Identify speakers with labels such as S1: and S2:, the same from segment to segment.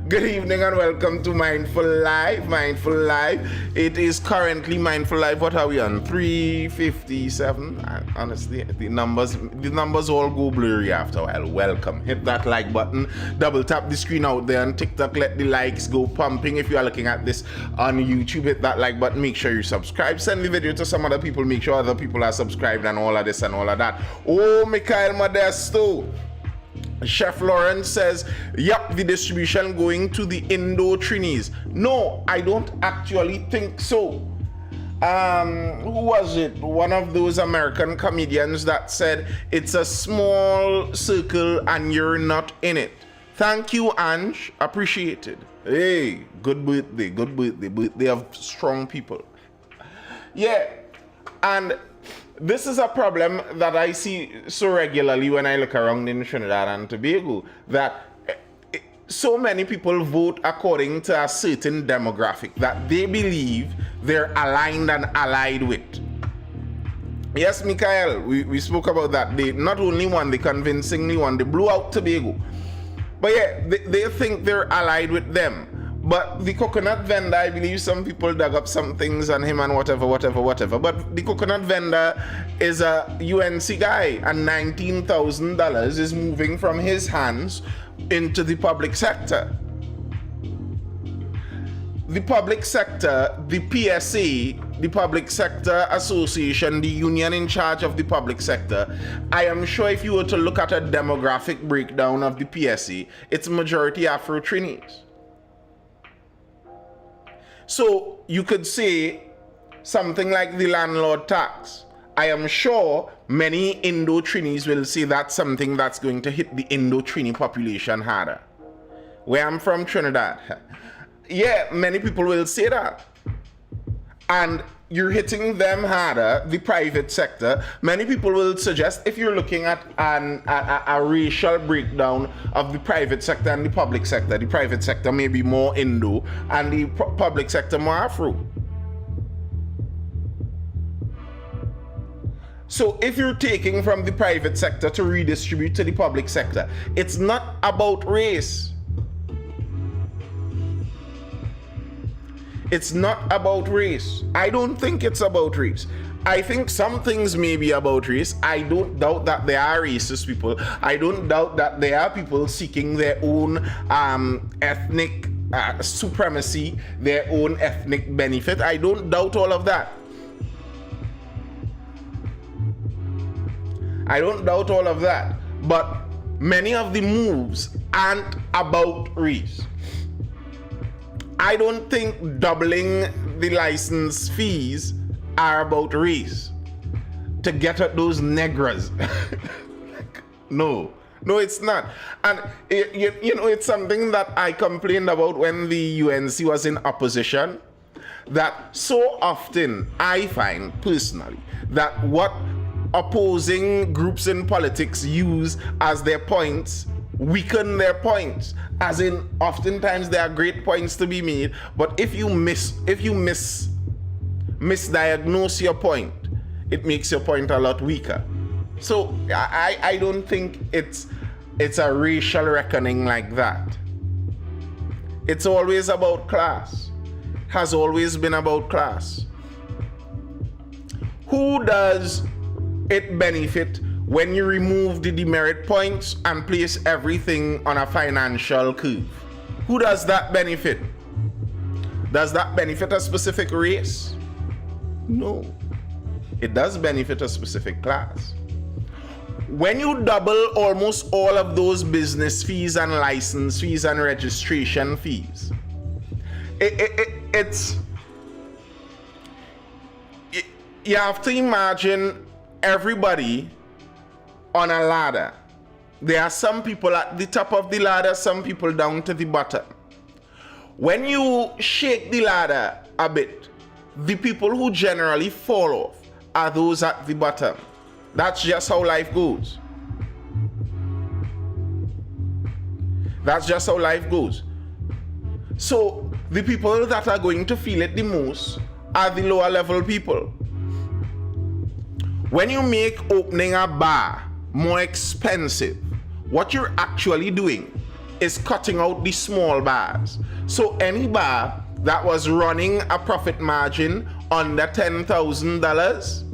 S1: Good evening and welcome to Mindful Live. Mindful Live. It is currently Mindful Live. What are we on? 357. Honestly, the numbers all go blurry after a while. Welcome. Hit that like button. Double tap the screen out there on TikTok. Let the likes go pumping. If you are looking at this on YouTube, hit that like button. Make sure you subscribe. Send the video to some other people. Make sure other people are subscribed and all of this and all of that. Oh, Mikhail Modesto. Chef Lawrence says, yep, the distribution going to the Indo-Trinis. No, I don't actually think so. Who was it? One of those American comedians that said, it's a small circle and you're not in it. Thank you, Ange. Appreciated. Hey, good birthday, good birthday. Birthday of strong people. Yeah, and this is a problem that I see so regularly when I look around in Trinidad and Tobago, that so many people vote according to a certain demographic that they believe they're aligned and allied with. Yes, Mikhail, we spoke about that. They not only won, they convincingly won. They blew out Tobago. But yeah, they think they're allied with them. But the coconut vendor, I believe some people dug up some things on him and whatever. But the coconut vendor is a UNC guy, and $19,000 is moving from his hands into the public sector. The public sector, the PSA, the Public Sector Association, the union in charge of the public sector, I am sure if you were to look at a demographic breakdown of the PSA, it's majority Afro-Trinis. So you could say something like the landlord tax. I am sure many Indo-Trinis will say that's something that's going to hit the Indo-Trini population harder. Where I'm from, Trinidad. Yeah, many people will say that. And you're hitting them harder, the private sector. Many people will suggest, if you're looking at a racial breakdown of the private sector and the public sector, the private sector may be more Indo and the public sector more Afro. So if you're taking from the private sector to redistribute to the public sector, it's not about race. It's not about race. I don't think it's about race. I think some things may be about race. I don't doubt that there are racist people. I don't doubt that there are people seeking their own ethnic supremacy, their own ethnic benefit. I don't doubt all of that. I don't doubt all of that. But many of the moves aren't about race. I don't think doubling the license fees are about race to get at those negras. No, it's not. And you know, it's something that I complained about when the UNC was in opposition, that so often I find personally that what opposing groups in politics use as their points weaken their points. As in, oftentimes there are great points to be made, but if you misdiagnose your point, it makes your point a lot weaker. So I don't think it's a racial reckoning like that. It's always about class. Has always been about class. Who does it benefit when you remove the demerit points and place everything on a financial curve? Who does that benefit? Does that benefit a specific race? No. It does benefit a specific class. When you double almost all of those business fees and license fees and registration fees, you have to imagine everybody on a ladder. There are some people at the top of the ladder, some people down to the bottom. When you shake the ladder a bit, the people who generally fall off are those at the bottom. That's just how life goes. That's just how life goes. So the people that are going to feel it the most are the lower level people. When you make opening a bar more expensive, what you're actually doing is cutting out the small bars. So any bar that was running a profit margin under $10,000,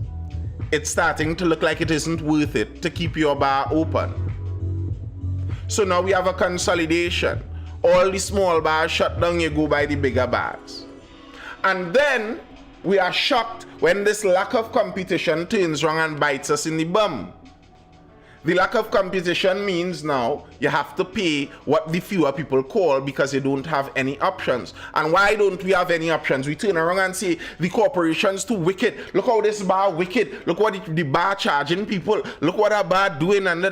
S1: it's starting to look like it isn't worth it to keep your bar open. So now we have a consolidation. All the small bars shut down, you go by the bigger bars. And then we are shocked when this lack of competition turns around and bites us in the bum. The lack of competition means now you have to pay what the fewer people call because you don't have any options. And why don't we have any options? We turn around and say the corporation's too wicked. Look how this bar wicked. Look what the bar charging people. Look what our bar doing. And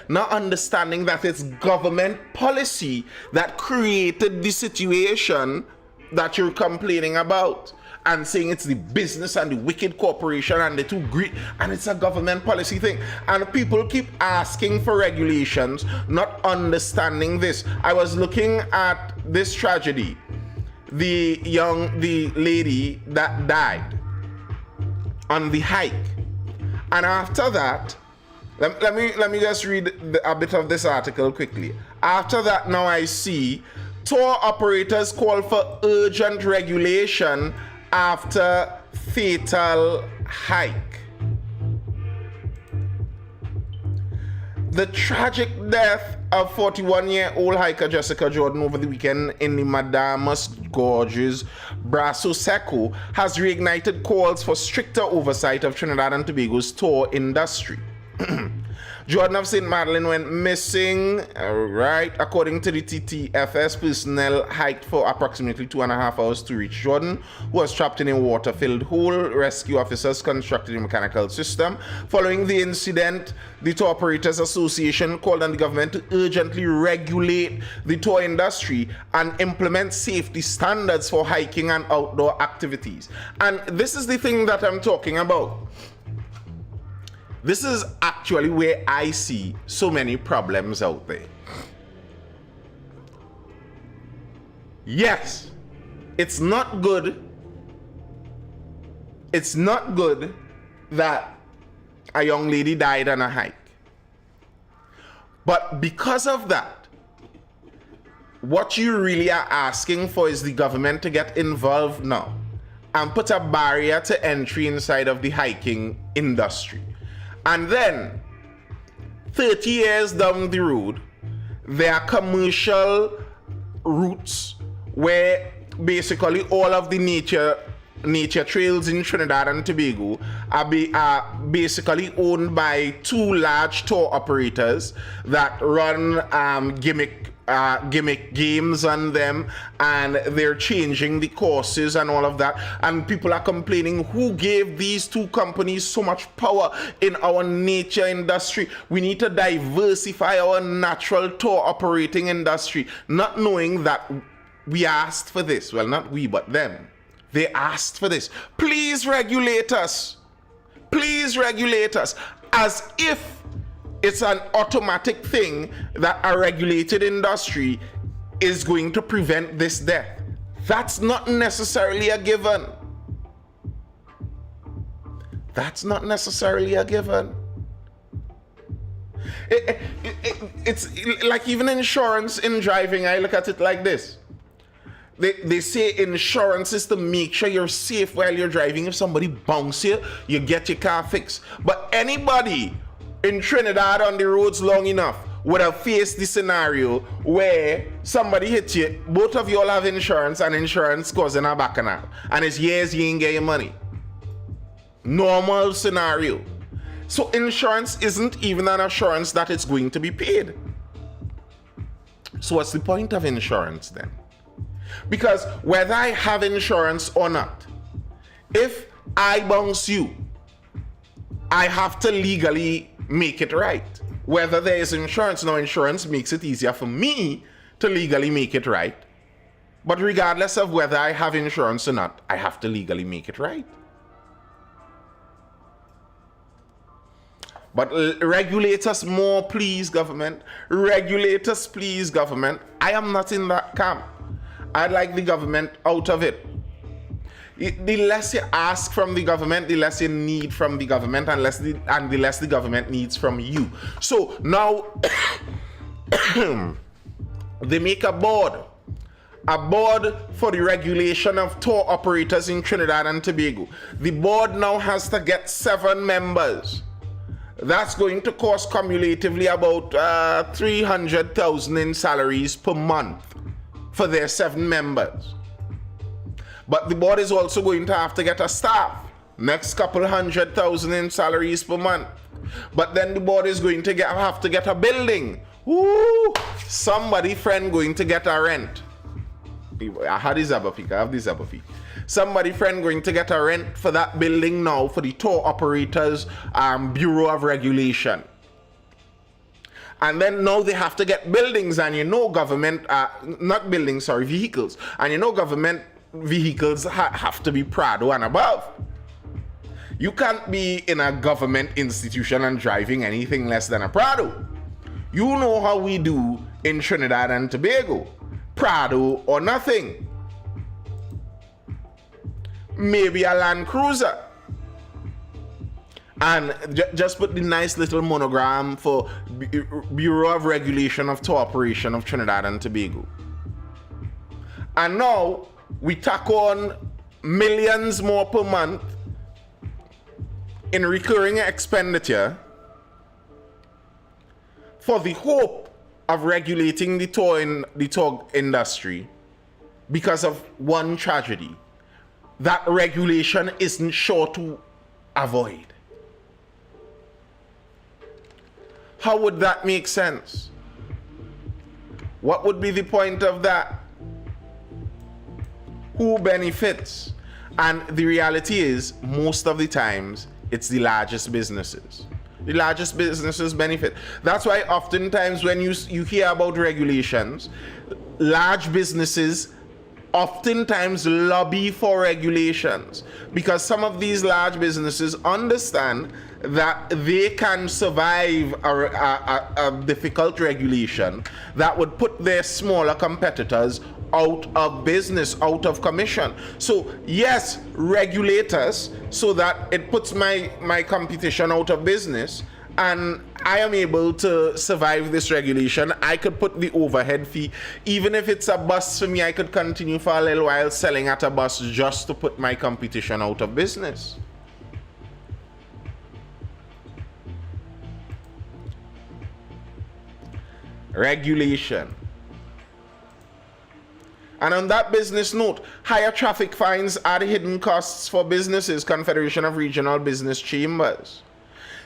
S1: not understanding that it's government policy that created the situation that you're complaining about. And saying it's the business and the wicked corporation and the too great, and it's a government policy thing. And people keep asking for regulations, not understanding this. I was looking at this tragedy, the lady that died on the hike, and after that, let me just read a bit of this article quickly. After that, now I see tour operators call for urgent regulation after fatal hike. The tragic death of 41-year-old hiker Jessica Jordan over the weekend in the Madamus Gorges, Brasso Seco, has reignited calls for stricter oversight of Trinidad and Tobago's tour industry. Jordan of St. Madeleine went missing, according to the TTFS. Personnel hiked for approximately 2.5 hours to reach Jordan, who was trapped in a water-filled hole. Rescue officers constructed a mechanical system. Following the incident, the Tour Operators Association called on the government to urgently regulate the tour industry and implement safety standards for hiking and outdoor activities. And this is the thing that I'm talking about. This is actually where I see so many problems out there. Yes, it's not good. It's not good that a young lady died on a hike. But because of that, what you really are asking for is the government to get involved now and put a barrier to entry inside of the hiking industry. And then, 30 years down the road, there are commercial routes where basically all of the nature trails in Trinidad and Tobago are basically owned by two large tour operators that run gimmick games on them, and they're changing the courses and all of that. And people are complaining, who gave these two companies so much power in our nature industry? We need to diversify our natural tour operating industry, not knowing that we asked for this. Well, not we, but them. They asked for this. Please regulate us. Please regulate us. As if it's an automatic thing that a regulated industry is going to prevent this death. That's not necessarily a given. That's not necessarily a given. It's like even insurance in driving. I look at it like this. They say insurance is to make sure you're safe while you're driving. If somebody bounces you, you get your car fixed. But anybody in Trinidad on the roads long enough would have faced the scenario where somebody hit you, both of you all have insurance, and insurance causing a bacchanal, and it's years you ain't get your money. Normal scenario. So insurance isn't even an assurance that it's going to be paid. So what's the point of insurance then? Because whether I have insurance or not, if I bounce you, I have to legally make it right. Whether there is insurance, now insurance makes it easier for me to legally make it right. But regardless of whether I have insurance or not, I have to legally make it right. But regulate us more, please, government. Regulate us, please, government. I am not in that camp. I'd like the government out of it. The less you ask from the government, the less you need from the government, and the less the government needs from you. So now, they make a board for the regulation of tour operators in Trinidad and Tobago. The board now has to get 7 members. That's going to cost cumulatively about 300,000 in salaries per month for their 7 members. But the board is also going to have to get a staff. Next couple 100,000 in salaries per month. But then the board is going to have to get a building. Woo! Somebody friend going to get a rent. I had the Zabafik. I have the Zabafik. Somebody friend going to get a rent for that building now for the tour operators Bureau of Regulation. And then now they have to get buildings, and government, vehicles. And government vehicles have to be Prado and above. You can't be in a government institution and driving anything less than a Prado. You know how we do in Trinidad and Tobago. Prado or nothing. Maybe a Land Cruiser. And just put the nice little monogram for Bureau of Regulation of Tour Operation of Trinidad and Tobago. And now we tack on millions more per month in recurring expenditure for the hope of regulating the tour industry because of one tragedy that regulation isn't sure to avoid. How would that make sense? What would be the point of that? Who benefits? And the reality is, most of the times, it's the largest businesses. The largest businesses benefit. That's why oftentimes when you hear about regulations, large businesses oftentimes lobby for regulations because some of these large businesses understand that they can survive a difficult regulation that would put their smaller competitors out of business, out of commission. So yes, regulate us so that it puts my competition out of business and I am able to survive this regulation. I could put the overhead fee. Even if it's a bus for me, I could continue for a little while selling at a bus just to put my competition out of business. Regulation. And on that business note, higher traffic fines add hidden costs for businesses, Confederation of Regional Business Chambers.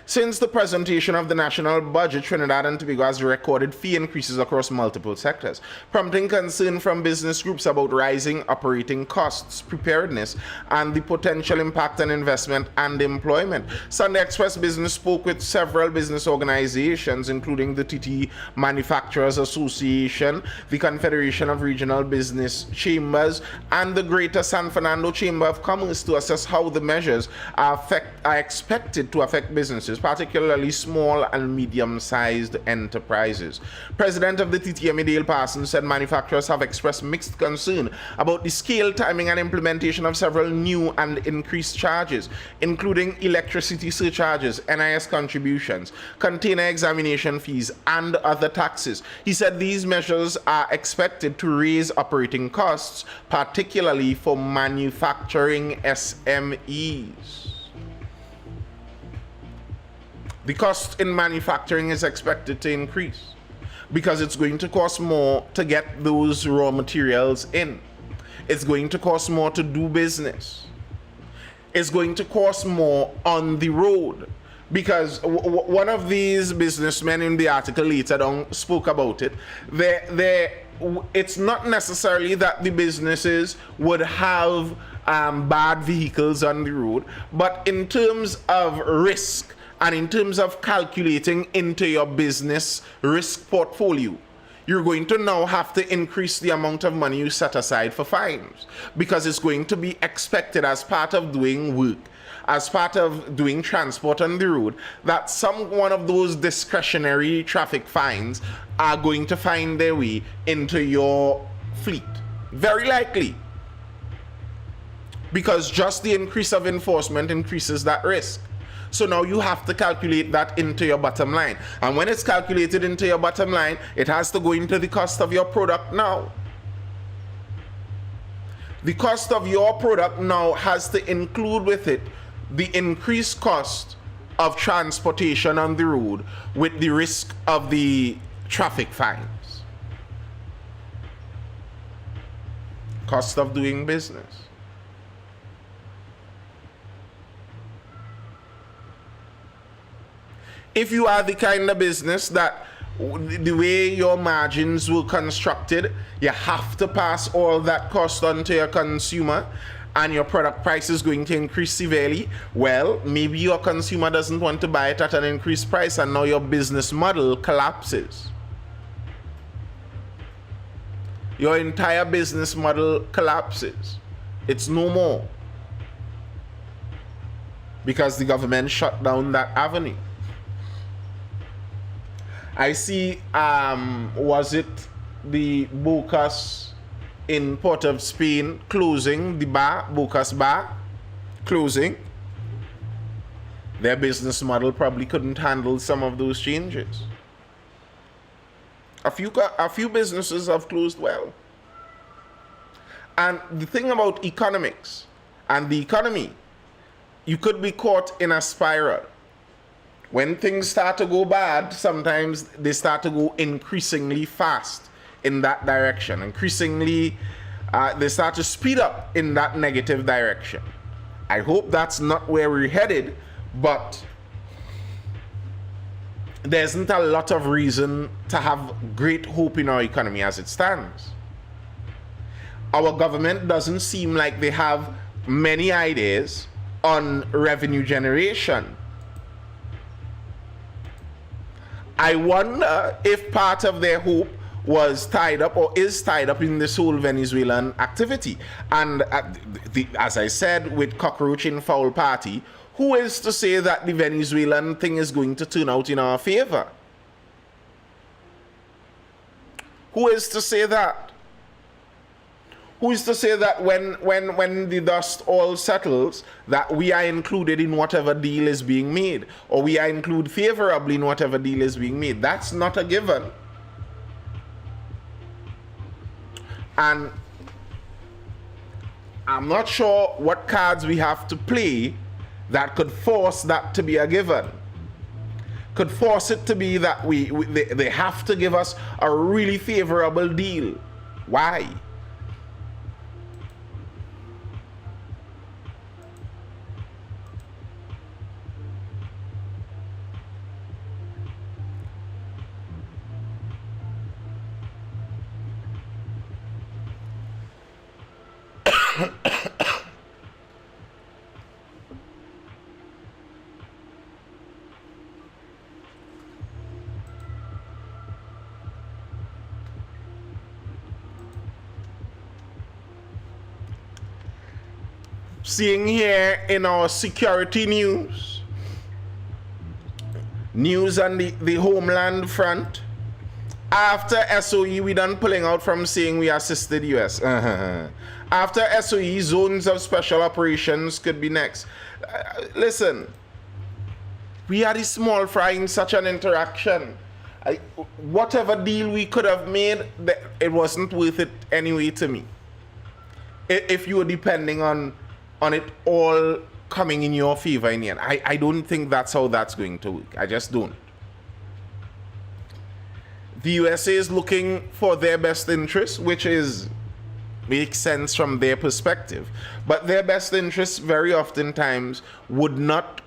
S1: Since the presentation of the national budget, Trinidad and Tobago has recorded fee increases across multiple sectors, prompting concern from business groups about rising operating costs, preparedness, and the potential impact on investment and employment. Sunday Express Business spoke with several business organizations, including the TT Manufacturers Association, the Confederation of Regional Business Chambers, and the Greater San Fernando Chamber of Commerce to assess how the measures are expected to affect businesses, particularly small and medium-sized enterprises. President of the TTMA, Dale Parsons, said manufacturers have expressed mixed concern about the scale, timing, and implementation of several new and increased charges, including electricity surcharges, NIS contributions, container examination fees, and other taxes. He said these measures are expected to raise operating costs, particularly for manufacturing SMEs. The cost in manufacturing is expected to increase because it's going to cost more to get those raw materials in. It's going to cost more to do business. It's going to cost more on the road because one of these businessmen in the article later on spoke about it. It's not necessarily that the businesses would have bad vehicles on the road, but in terms of risk, and in terms of calculating into your business risk portfolio, you're going to now have to increase the amount of money you set aside for fines because it's going to be expected as part of doing work, as part of doing transport on the road, that one of those discretionary traffic fines are going to find their way into your fleet. Very likely. Because just the increase of enforcement increases that risk. So now you have to calculate that into your bottom line. And when it's calculated into your bottom line, it has to go into the cost of your product now. The cost of your product now has to include with it the increased cost of transportation on the road with the risk of the traffic fines. Cost of doing business. If you are the kind of business that the way your margins were constructed, you have to pass all that cost on to your consumer and your product price is going to increase severely, well, maybe your consumer doesn't want to buy it at an increased price and now your business model collapses. Your entire business model collapses. It's no more. Because the government shut down that avenue. I see, was it the Bocas in Port of Spain closing, the bar, Bocas bar, closing? Their business model probably couldn't handle some of those changes. A few businesses have closed well. And the thing about economics and the economy, you could be caught in a spiral. When things start to go bad, sometimes they start to go increasingly fast in that direction. Increasingly, they start to speed up in that negative direction. I hope that's not where we're headed, but there isn't a lot of reason to have great hope in our economy as it stands. Our government doesn't seem like they have many ideas on revenue generation. I wonder if part of their hope was tied up or is tied up in this whole Venezuelan activity. And as I said, with cockroach in foul party, who is to say that the Venezuelan thing is going to turn out in our favor? Who is to say that? Who is to say that when the dust all settles, that we are included in whatever deal is being made, or we are included favorably in whatever deal is being made? That's not a given. And I'm not sure what cards we have to play that could force that to be a given. Could force it to be that they have to give us a really favorable deal. Why? Seeing here in our security news on the homeland front, after SOE, we done pulling out from saying we assisted US. After SOE, zones of special operations could be next. Listen, we are the small fry in such an interaction. Whatever deal we could have made, it wasn't worth it anyway to me. If you were depending on it all coming in your favor in the end. I don't think that's how that's going to work. I just don't. The USA is looking for their best interest, which makes sense from their perspective. But their best interests very oftentimes would not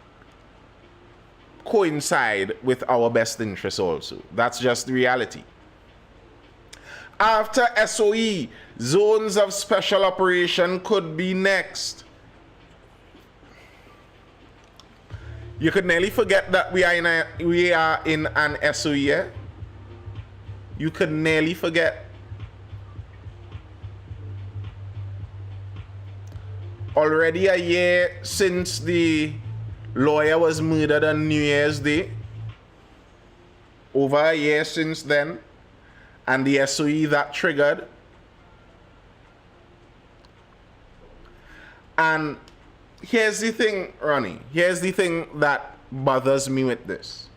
S1: coincide with our best interests also. That's just the reality. After SOE, zones of special operation could be next. You could nearly forget that we are in an SOE. Yeah? You could nearly forget. Already a year since the lawyer was murdered on New Year's Day. Over a year since then. And the SOE that triggered. And here's the thing, Ronnie. Here's the thing that bothers me with this.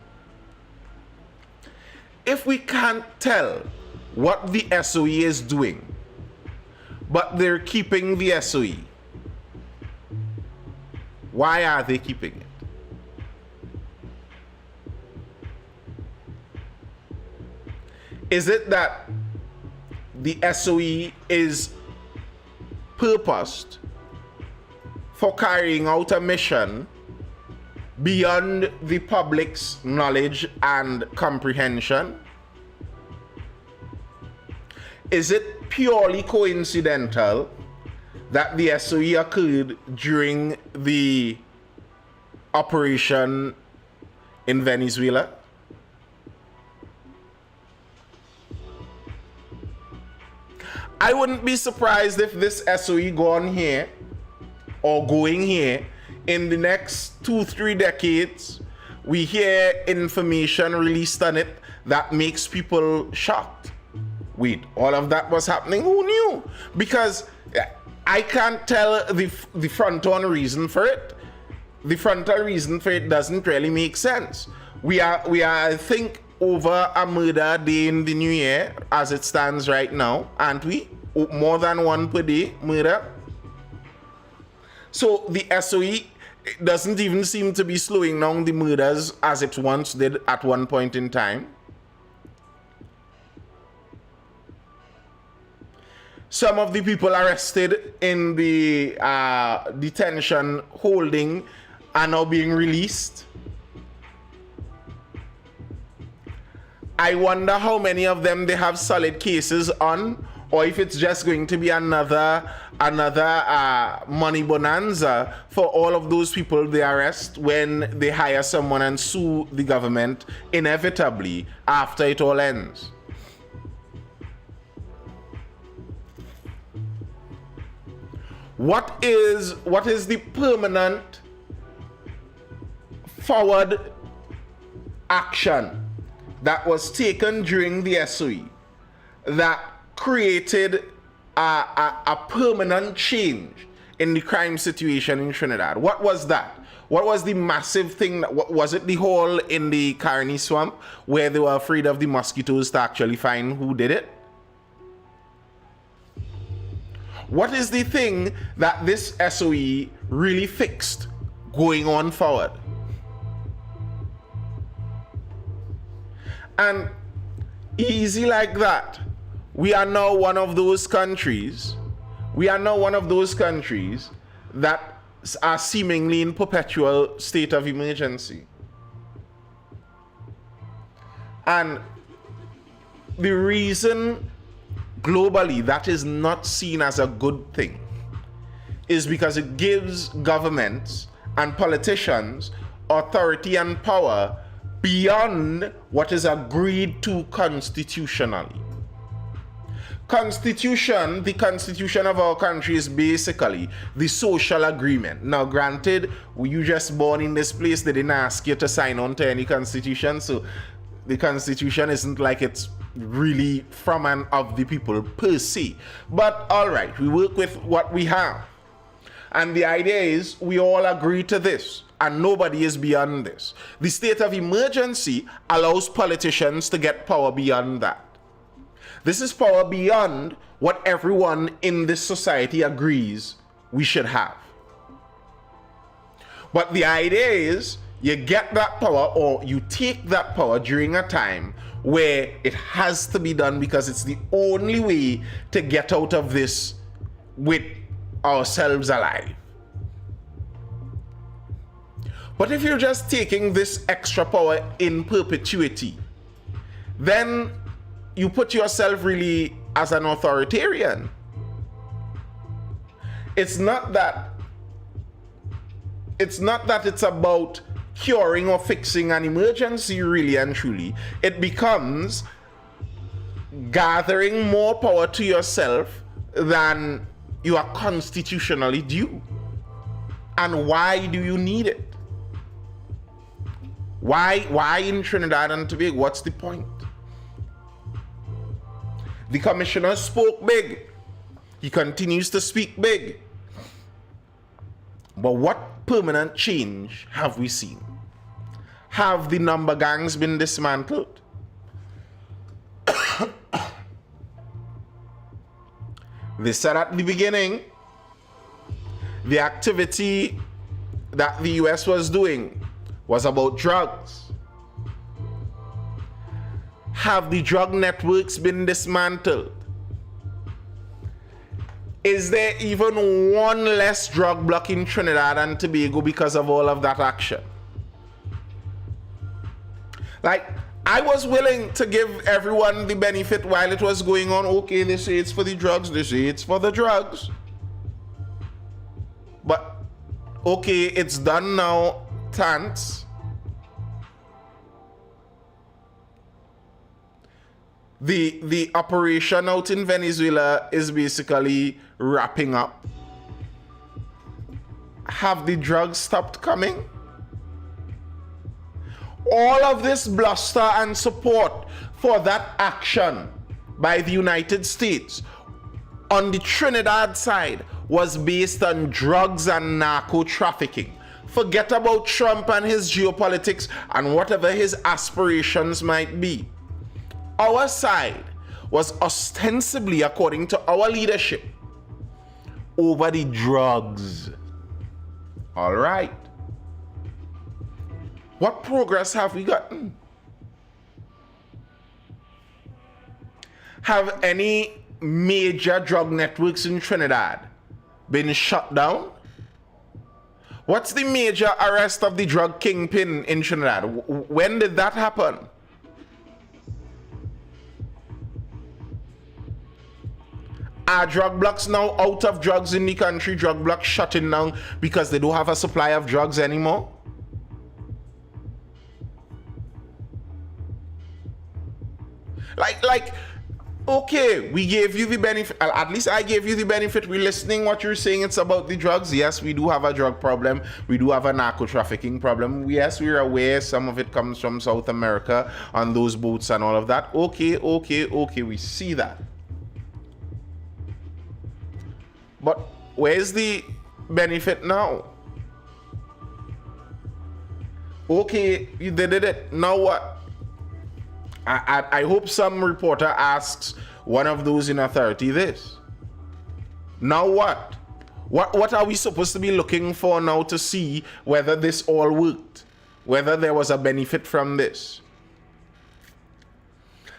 S1: If we can't tell what the SOE is doing, but they're keeping the SOE, why are they keeping it? Is it that the SOE is purposed for carrying out a mission beyond the public's knowledge and comprehension? Is it purely coincidental that the SOE occurred during the operation in Venezuela? I wouldn't be surprised if this SOE going here in the next 2-3 decades, we hear information released on it that makes people shocked. Wait, all of that was happening? Who knew? Because I can't tell the front-on reason for it. The frontal reason for it doesn't really make sense. We are I think, over a murder day in the new year as it stands right now, aren't we? More than one per day murder. So the SOE doesn't even seem to be slowing down the murders as it once did at one point in time. Some of the people arrested in the detention holding are now being released. I wonder how many of them they have solid cases on, or if it's just going to be another money bonanza for all of those people they arrest when they hire someone and sue the government inevitably after it all ends. What is the permanent forward action that was taken during the SOE that created a permanent change in the crime situation in Trinidad? What was that? What was the massive thing? Was it the hole in the Carney swamp where they were afraid of the mosquitoes to actually find who did it? What is the thing that this SOE really fixed going on forward? And easy like that, we are now one of those countries. That are seemingly in perpetual state of emergency. And the reason globally that is not seen as a good thing is because it gives governments and politicians authority and power beyond what is agreed to constitutionally. The constitution of our country is basically the social agreement. Now, granted, you just born in this place, they didn't ask you to sign on to any constitution, so the constitution isn't like it's really from and of the people per se. But all right, we work with what we have. And the idea is we all agree to this, and nobody is beyond this. The state of emergency allows politicians to get power beyond that. This is power beyond what everyone in this society agrees we should have. But the idea is you get that power, or you take that power during a time where it has to be done because it's the only way to get out of this with ourselves alive. But if you're just taking this extra power in perpetuity, then you put yourself really as an authoritarian. It's not that it's about curing or fixing an emergency, really and truly. It becomes gathering more power to yourself than you are constitutionally due. And why do you need it? Why in Trinidad and Tobago? What's the point? The commissioner spoke big. He continues to speak big. But what permanent change have we seen? Have the number gangs been dismantled? They said at the beginning, the activity that the US was doing was about drugs. Have the drug networks been dismantled? Is there even one less drug block in Trinidad and Tobago because of all of that action? Like, I was willing to give everyone the benefit while it was going on. Okay, they say it's for the drugs, they say it's for the drugs. But, okay, it's done now, thanks. The operation out in Venezuela is basically wrapping up. Have the drugs stopped coming? All of this bluster and support for that action by the United States on the Trinidad side was based on drugs and narco trafficking. Forget about Trump and his geopolitics and whatever his aspirations might be. Our side was ostensibly, according to our leadership, over the drugs. All right. What progress have we gotten? Have any major drug networks in Trinidad been shut down? What's the major arrest of the drug kingpin in Trinidad? When did that happen? Are drug blocks now out of drugs in the country? Drug blocks shutting down because they don't have a supply of drugs anymore? Like, okay, we gave you the benefit, at least I gave you the benefit. We're listening what you're saying, it's about the drugs. Yes, we do have a drug problem. We do have a narco trafficking problem. Yes, we're aware some of it comes from South America on those boats and all of that. Okay, we see that. But where's the benefit now? Okay, you did it. Now what? I hope some reporter asks one of those in authority this. Now what? What are we supposed to be looking for now to see whether this all worked? Whether there was a benefit from this?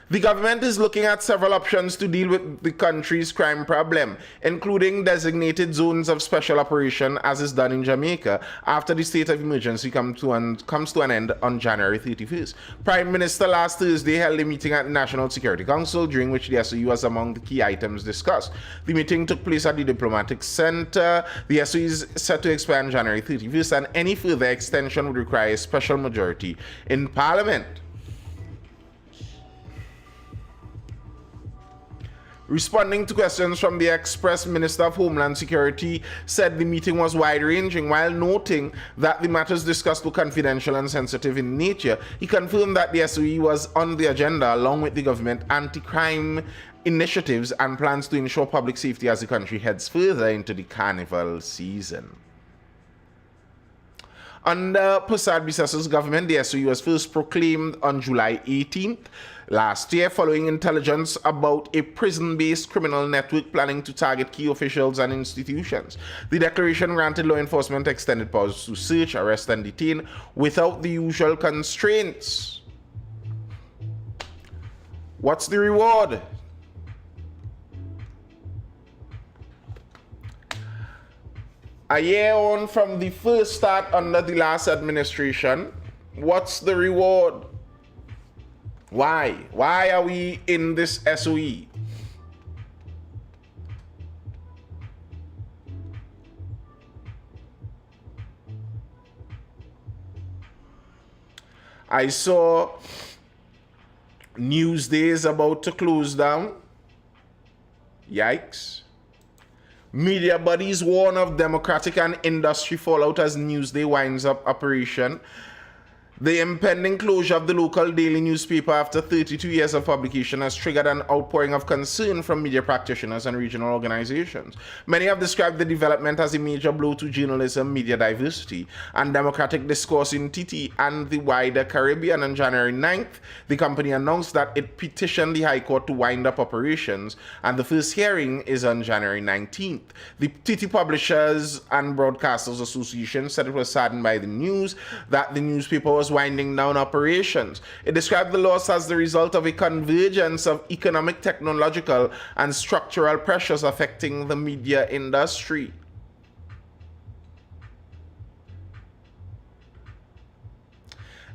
S1: The government is looking at several options to deal with the country's crime problem, including designated zones of special operation, as is done in Jamaica, after the state of emergency comes to an end on January 31st. Prime Minister last Thursday held a meeting at the National Security Council, during which the SOE was among the key items discussed. The meeting took place at the Diplomatic Center. The SOE is set to expire on January 31st, and any further extension would require a special majority in Parliament. Responding to questions from the Express, Minister of Homeland Security said the meeting was wide-ranging. While noting that the matters discussed were confidential and sensitive in nature, he confirmed that the SOE was on the agenda along with the government anti-crime initiatives and plans to ensure public safety as the country heads further into the carnival season. Under Persad Bissesso's government, the SOE was first proclaimed on July 18th last year, following intelligence about a prison-based criminal network planning to target key officials and institutions. The declaration granted law enforcement extended powers to search, arrest, and detain without the usual constraints. What's the reward? A year on from the first start under the last administration, what's the reward? Why? Why are we in this SOE? I saw Newsday is about to close down. Yikes. Media bodies warn of democratic and industry fallout as Newsday winds up operation. The impending closure of the local daily newspaper after 32 years of publication has triggered an outpouring of concern from media practitioners and regional organizations. Many have described the development as a major blow to journalism, media diversity, and democratic discourse in TT and the wider Caribbean. On January 9th, the company announced that it petitioned the High Court to wind up operations, and the first hearing is on January 19th. The TT Publishers and Broadcasters Association said it was saddened by the news that the newspaper was winding down operations. It described the loss as the result of a convergence of economic, technological, and structural pressures affecting the media industry.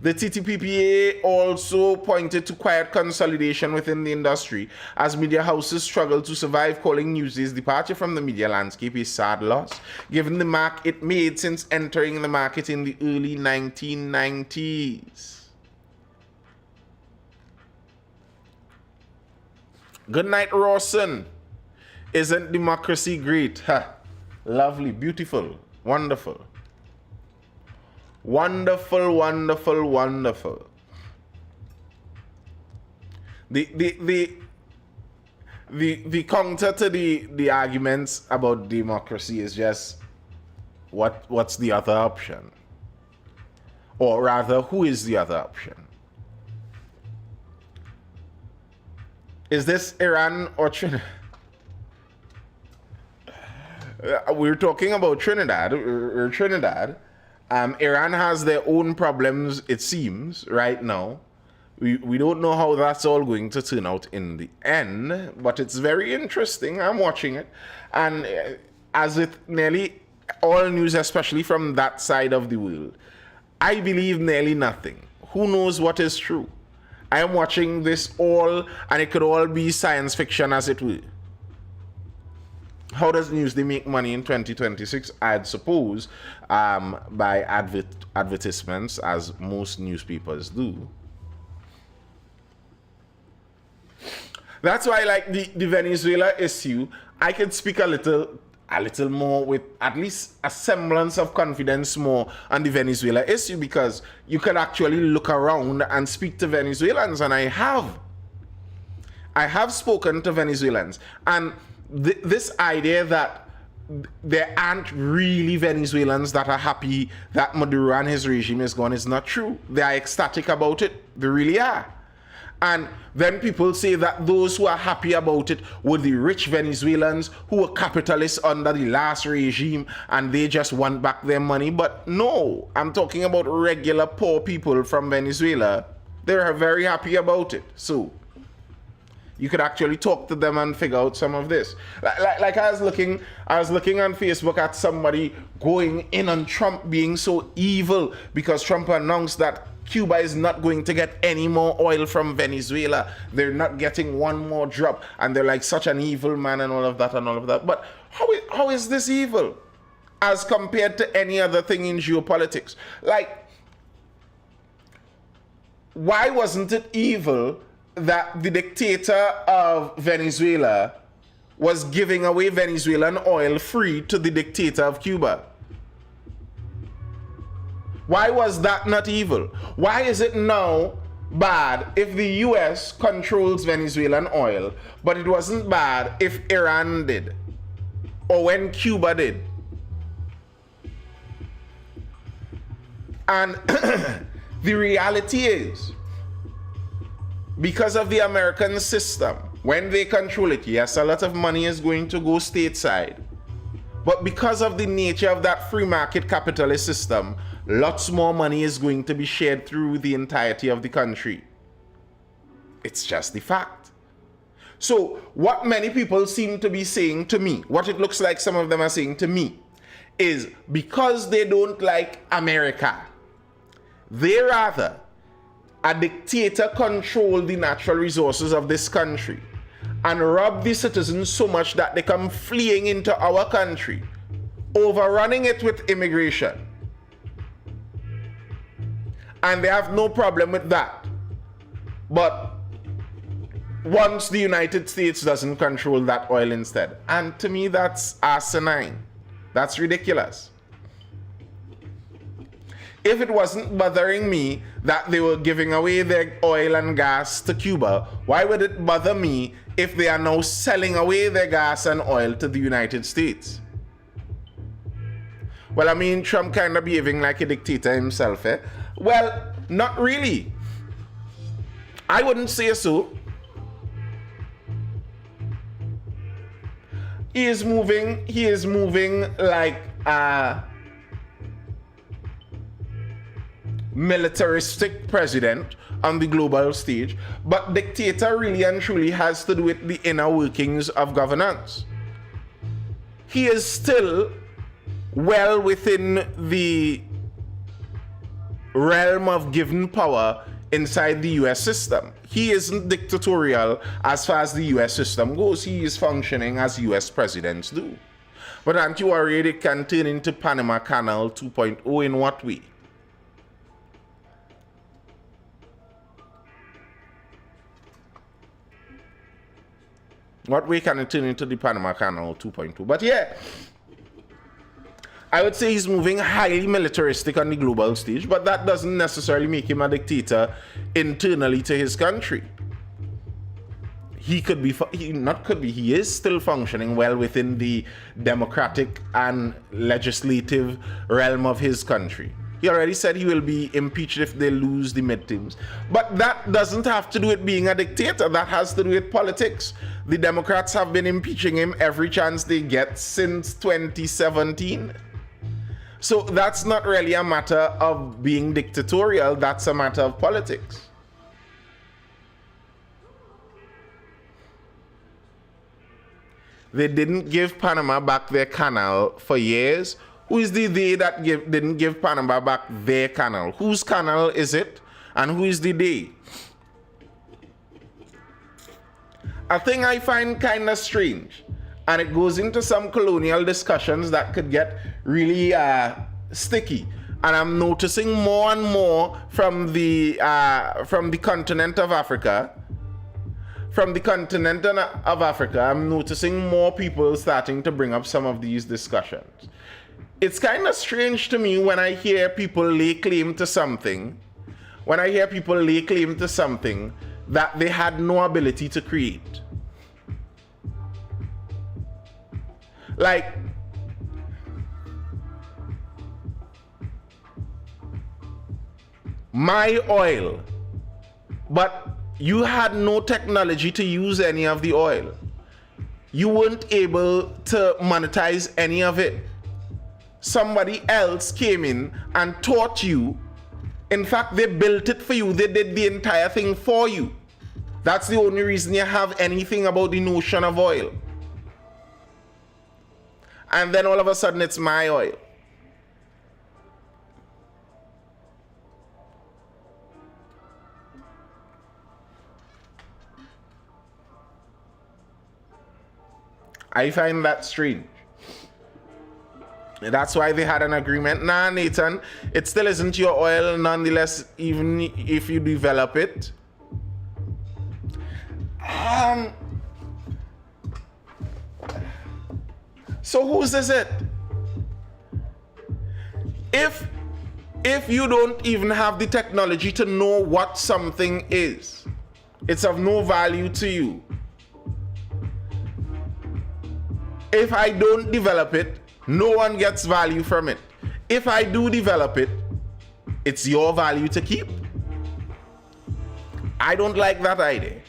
S1: The TTPPA also pointed to quiet consolidation within the industry as media houses struggle to survive, calling Newsy's departure from the media landscape a sad loss, given the mark it made since entering the market in the early 1990s. Good night, Rawson. Isn't democracy great? Ha. Lovely, beautiful, wonderful. Wonderful, wonderful, wonderful. The counter to the arguments about democracy is just what's the other option? Or rather, who is the other option? Is this Iran or Trinidad? We're talking about Trinidad. Or Trinidad. Iran has their own problems, it seems, right now. We don't know how that's all going to turn out in the end, but it's very interesting. I'm watching it. And as with nearly all news, especially from that side of the world, I believe nearly nothing. Who knows what is true? I am watching this all, and it could all be science fiction, as it were. How does Newsday make money in 2026? I'd suppose by advertisements, as most newspapers do. That's why, like the Venezuela issue, I could speak a little more with at least a semblance of confidence more on the Venezuela issue, because you can actually look around and speak to Venezuelans, and I have spoken to Venezuelans, and this idea that there aren't really Venezuelans that are happy that Maduro and his regime is gone is not true. They are ecstatic about it. They really are. And then people say that those who are happy about it were the rich Venezuelans who were capitalists under the last regime and they just want back their money. But no, I'm talking about regular poor people from Venezuela. They're very happy about it. So you could actually talk to them and figure out some of this. Like I was looking on Facebook at somebody going in on Trump being so evil because Trump announced that Cuba is not going to get any more oil from Venezuela. They're not getting one more drop. And they're like such an evil man and all of that and all of that. But how is this evil as compared to any other thing in geopolitics? Like, why wasn't it evil that the dictator of Venezuela was giving away Venezuelan oil free to the dictator of Cuba? Why was that not evil? Why is it now bad if the US controls Venezuelan oil, but it wasn't bad if Iran did, or when Cuba did? And the reality is, because of the American system, when they control it, yes, a lot of money is going to go stateside. But because of the nature of that free market capitalist system, lots more money is going to be shared through the entirety of the country. It's just the fact. So what many people seem to be saying to me, what it looks like some of them are saying to me, is because they don't like America, they rather a dictator control the natural resources of this country and rob the citizens so much that they come fleeing into our country, overrunning it with immigration. And they have no problem with that. But once the United States doesn't control that oil instead. And to me, that's asinine. That's ridiculous. If it wasn't bothering me that they were giving away their oil and gas to Cuba, why would it bother me if they are now selling away their gas and oil to the United States? Well, I mean, Trump kind of behaving like a dictator himself, eh? Well, not really. I wouldn't say so. He is moving like a militaristic president on the global stage, but dictator really and truly has to do with the inner workings of governance. He is still well within the realm of given power inside the US system. He isn't dictatorial as far as the US system goes. He is functioning as US presidents do. But aren't you worried it can turn into Panama Canal 2.0 in what way? What way can it turn into the Panama Canal 2.2? But yeah, I would say he's moving highly militaristic on the global stage, but that doesn't necessarily make him a dictator internally to his country. He is still functioning well within the democratic and legislative realm of his country. He already said he will be impeached if they lose the midterms. But that doesn't have to do with being a dictator. That has to do with politics. The Democrats have been impeaching him every chance they get since 2017. So that's not really a matter of being dictatorial. That's a matter of politics. They didn't give Panama back their canal for years. Who is the they that didn't give Panama back their canal? Whose canal is it? And who is the they? A thing I find kind of strange, and it goes into some colonial discussions that could get really sticky. And I'm noticing more and more from the continent of Africa. From the continent of Africa, I'm noticing more people starting to bring up some of these discussions. It's kind of strange to me when I hear people lay claim to something, that they had no ability to create. Like, my oil, but you had no technology to use any of the oil. You weren't able to monetize any of it. Somebody else came in and taught you. In fact, they built it for you. They did the entire thing for you. That's the only reason you have anything about the notion of oil. And then all of a sudden it's my oil. I find that strange. That's why they had an agreement. Nah, Nathan, it still isn't your oil nonetheless, even if you develop it. So whose is it? If you don't even have the technology to know what something is, it's of no value to you. If I don't develop it, no one gets value from it. If I do develop it, it's your value to keep. I don't like that idea.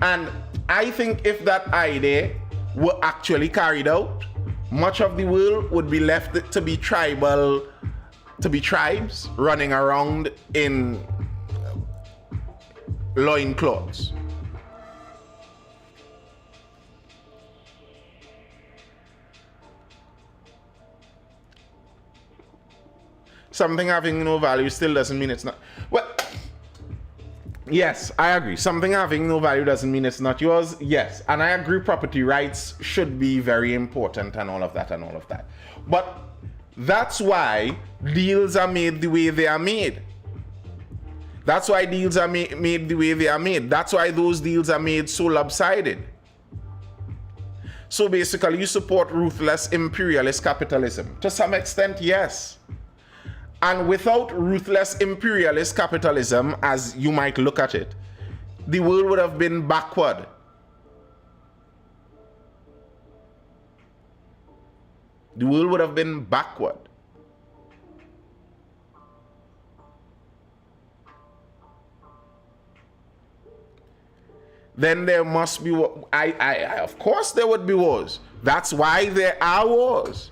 S1: And I think if that idea were actually carried out, much of the world would be left to be tribes running around in loincloths. Something having no value still doesn't mean it's not. Well, yes, I agree. Something having no value doesn't mean it's not yours. Yes, and I agree property rights should be very important and all of that. But that's why deals are made the way they are made. That's why deals are made the way they are made. That's why those deals are made so lopsided. So basically, you support ruthless imperialist capitalism. To some extent, yes. And without ruthless imperialist capitalism, as you might look at it, the world would have been backward. The world would have been backward. Then there must be, of course there would be wars. That's why there are wars.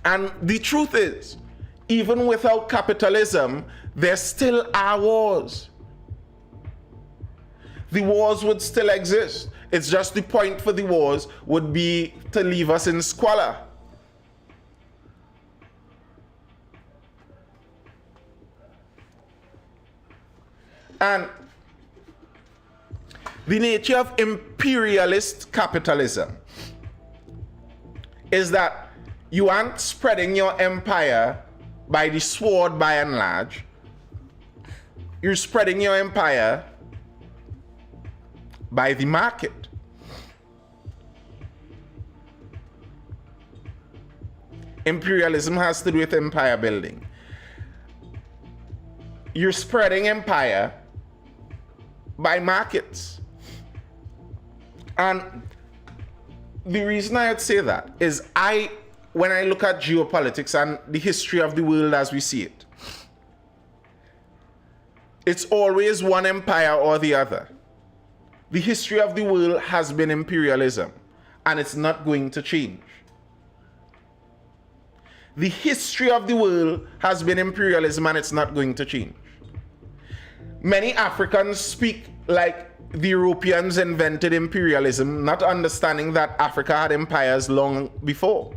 S1: And the truth is, even without capitalism, there still are wars. The wars would still exist. It's just the point for the wars would be to leave us in squalor. And the nature of imperialist capitalism is that you aren't spreading your empire by the sword by and large. You're spreading your empire by the market. Imperialism has to do with empire building. You're spreading empire by markets. And the reason I would say that is when I look at geopolitics and the history of the world as we see it, it's always one empire or the other. The history of the world has been imperialism, and it's not going to change. The history of the world has been imperialism, and it's not going to change. Many Africans speak like the Europeans invented imperialism, not understanding that Africa had empires long before.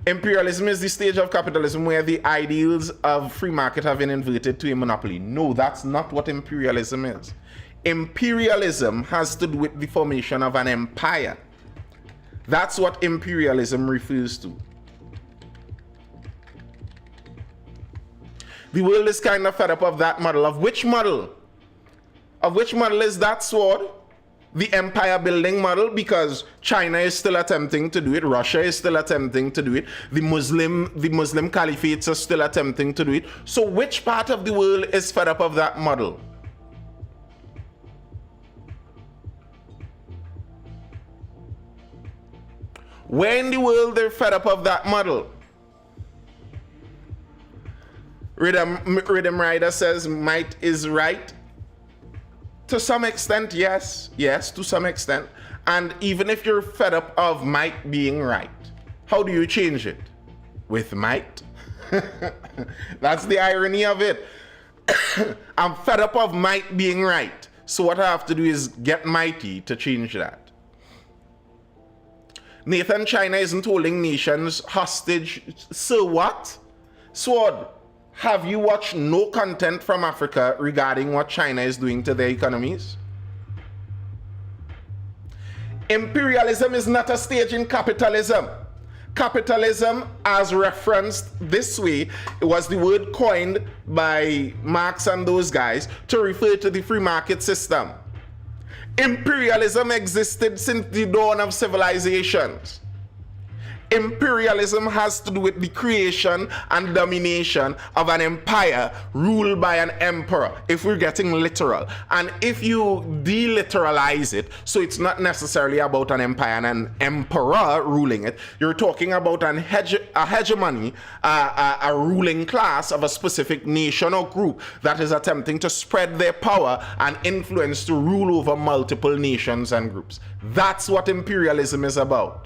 S1: Imperialism is the stage of capitalism where the ideals of free market have been inverted to a monopoly. No, that's not what imperialism is. Imperialism has to do with the formation of an empire. That's what imperialism refers to. The world is kind of fed up of that model. Of which model? Of which model is that, Sword? The empire building model, because China is still attempting to do it, Russia is still attempting to do it, the Muslim caliphates are still attempting to do it. So which part of the world is fed up of that model? Where in the world they're fed up of that model? Rhythm Rider says might is right. To some extent, yes, to some extent. And even if you're fed up of might being right, how do you change it? With might? That's the irony of it. I'm fed up of might being right. So what I have to do is get mighty to change that. Nathan, China isn't holding nations hostage. So what? Sword, have you watched no content from Africa regarding what China is doing to their economies? Imperialism is not a stage in capitalism. Capitalism, as referenced this way, it was the word coined by Marx and those guys to refer to the free market system. Imperialism existed since the dawn of civilizations. Imperialism has to do with the creation and domination of an empire ruled by an emperor, if we're getting literal. And if you deliteralize it, so it's not necessarily about an empire and an emperor ruling it, you're talking about a hegemony, a ruling class of a specific nation or group that is attempting to spread their power and influence to rule over multiple nations and groups. That's what imperialism is about.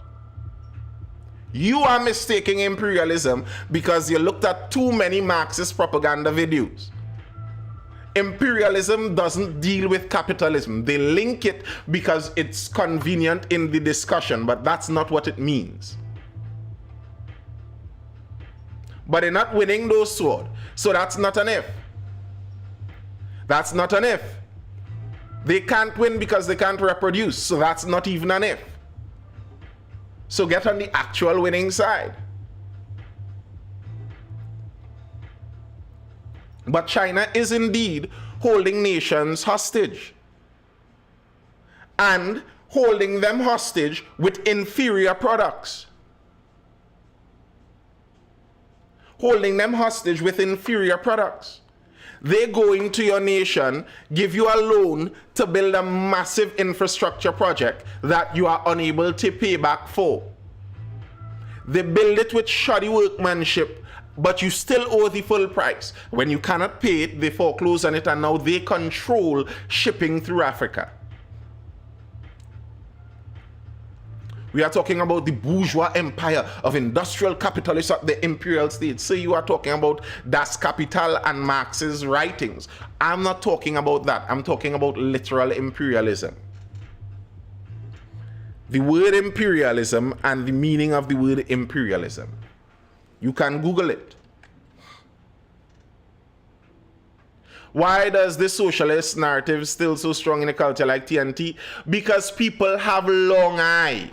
S1: You are mistaking imperialism because you looked at too many Marxist propaganda videos. Imperialism doesn't deal with capitalism. They link it because it's convenient in the discussion, but that's not what it means. But they're not winning those swords, so that's not an if. That's not an if. They can't win because they can't reproduce, so that's not even an if. So get on the actual winning side. But China is indeed holding nations hostage. And holding them hostage with inferior products. Holding them hostage with inferior products. They go into your nation, give you a loan to build a massive infrastructure project that you are unable to pay back for. They build it with shoddy workmanship, but you still owe the full price. When you cannot pay it, they foreclose on it, and now they control shipping through Africa. We are talking about the bourgeois empire of industrial capitalists at the imperial state. So you are talking about Das Kapital and Marx's writings. I'm not talking about that. I'm talking about literal imperialism. The word imperialism and the meaning of the word imperialism. You can Google it. Why does the socialist narrative still so strong in a culture like TNT? Because people have long eye.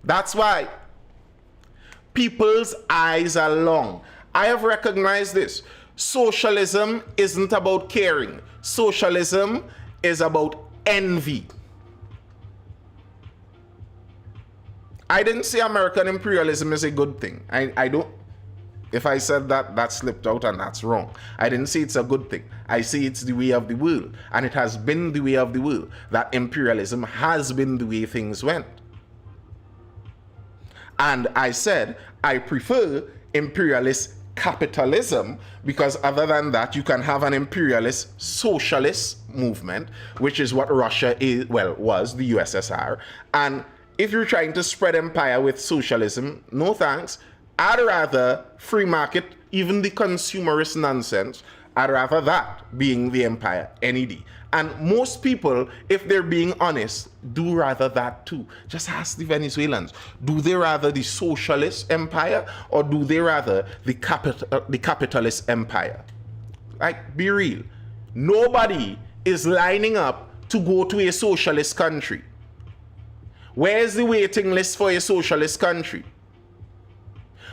S1: That's why. People's eyes are long. I have recognized this. Socialism isn't about caring. Socialism is about envy. I didn't say American imperialism is a good thing. I don't. If I said that, that slipped out and that's wrong. I didn't say it's a good thing. I say it's the way of the world. And it has been the way of the world. That imperialism has been the way things went. And I said, I prefer imperialist capitalism because other than that, you can have an imperialist socialist movement, which is what Russia was, the USSR. And if you're trying to spread empire with socialism, no thanks. I'd rather free market, even the consumerist nonsense, I'd rather that being the empire any day. And most people, if they're being honest, do rather that too. Just ask the Venezuelans. Do they rather the socialist empire or do they rather the capitalist empire? Like, be real. Nobody is lining up to go to a socialist country. Where's the waiting list for a socialist country?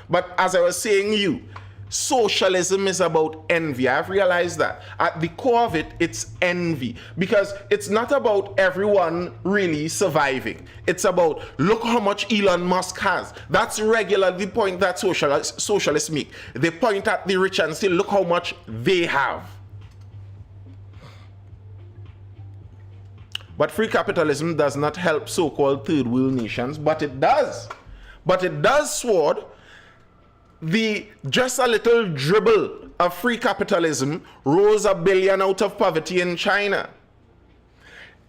S1: But as I was saying socialism is about envy. I've realized that. At the core of it, it's envy. Because it's not about everyone really surviving. It's about, look how much Elon Musk has. That's regularly the point that socialists make. They point at the rich and say, look how much they have. But free capitalism does not help so-called third world nations, but it does. But it does thwart just a little dribble of free capitalism rose 1 billion out of poverty in China.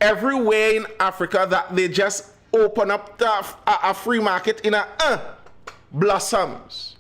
S1: Everywhere in Africa that they just open up a free market in blossoms.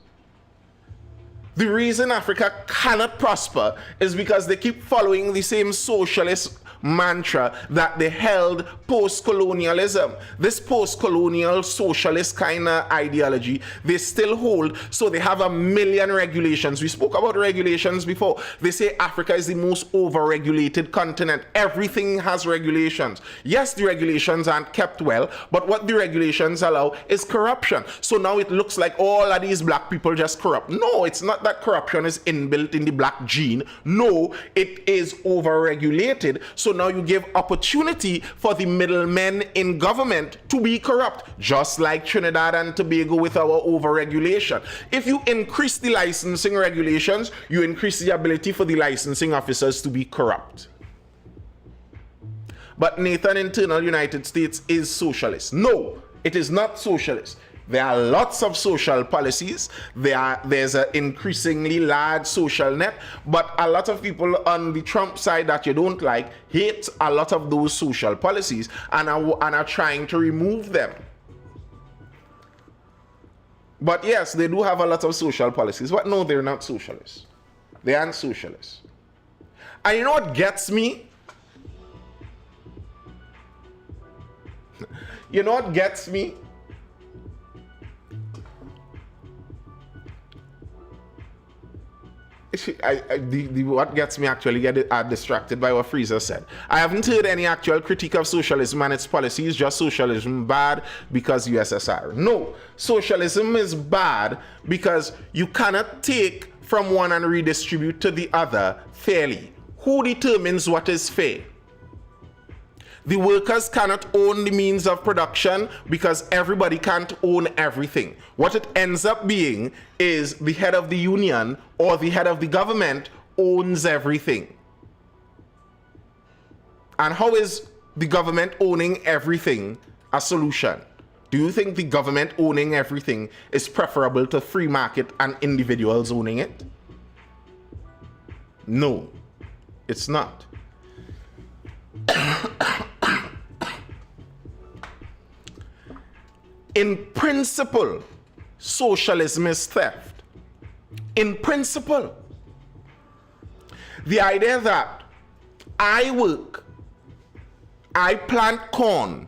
S1: The reason Africa cannot prosper is because they keep following the same socialist mantra that they held post-colonialism. This post-colonial socialist kind of ideology they still hold, so they have 1 million regulations. We spoke about regulations before. They say Africa is the most over-regulated continent. Everything has regulations. Yes, the regulations aren't kept well, but what the regulations allow is corruption. So now it looks like all of these black people just corrupt. No, it's not that corruption is inbuilt in the black gene. No, it is over-regulated. So now you give opportunity for the middlemen in government to be corrupt, just like Trinidad and Tobago with our overregulation. If you increase the licensing regulations, you increase the ability for the licensing officers to be corrupt. But Nathan, internal United States is socialist. No, it is not socialist. There are lots of social policies. There's an increasingly large social net, but a lot of people on the Trump side that you don't like hate a lot of those social policies and are trying to remove them. But yes, they do have a lot of social policies, but no, they're not socialists. They aren't socialists. And you know what gets me? You know what gets me? What gets me actually distracted by what Fraser said. I haven't heard any actual critique of socialism and its policies, just socialism bad because USSR. No, socialism is bad because you cannot take from one and redistribute to the other fairly. Who determines what is fair? The workers cannot own the means of production because everybody can't own everything. What it ends up being is the head of the union or the head of the government owns everything. And how is the government owning everything a solution? Do you think the government owning everything is preferable to free market and individuals owning it? No, it's not. In principle, socialism is theft. In principle. The idea that I work, I plant corn,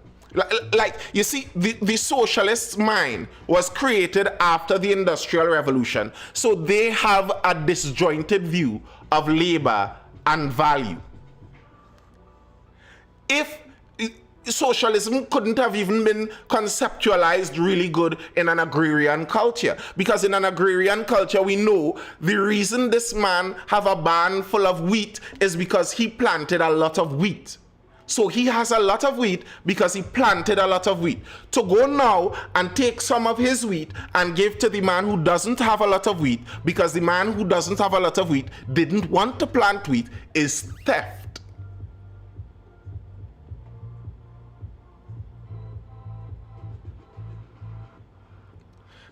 S1: like you see, the socialist mind was created after the Industrial Revolution. So they have a disjointed view of labor and value. If socialism couldn't have even been conceptualized really good in an agrarian culture, because in an agrarian culture we know the reason this man have a barn full of wheat is because he planted a lot of wheat. So he has a lot of wheat because he planted a lot of wheat. To go now and take some of his wheat and give to the man who doesn't have a lot of wheat because the man who doesn't have a lot of wheat didn't want to plant wheat is theft.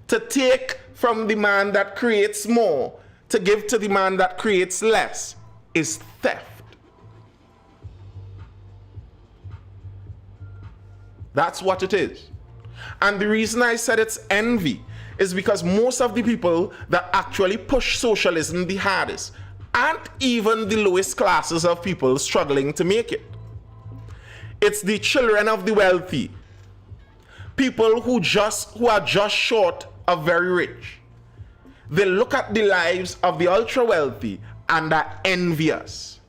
S1: To take from the man that creates more to give to the man that creates less is theft. That's what it is. And the reason I said it's envy is because most of the people that actually push socialism the hardest aren't even the lowest classes of people struggling to make it. It's the children of the wealthy. People who are just short of very rich. They look at the lives of the ultra wealthy and are envious.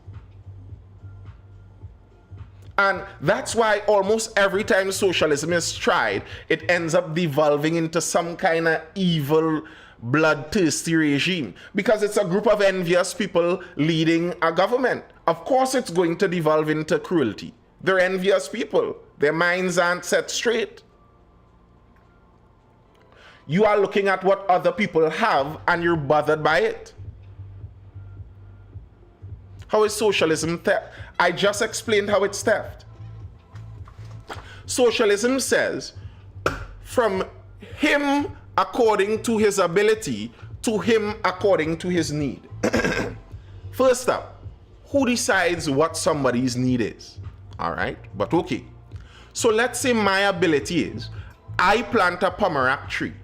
S1: And that's why almost every time socialism is tried, it ends up devolving into some kind of evil, bloodthirsty regime. Because it's a group of envious people leading a government. Of course it's going to devolve into cruelty. They're envious people. Their minds aren't set straight. You are looking at what other people have and you're bothered by it. How is socialism theft? I just explained how it's theft. Socialism says, from him according to his ability to him according to his need. First up, who decides what somebody's need is? All right, but okay. So let's say my ability is, I plant a pomerac tree,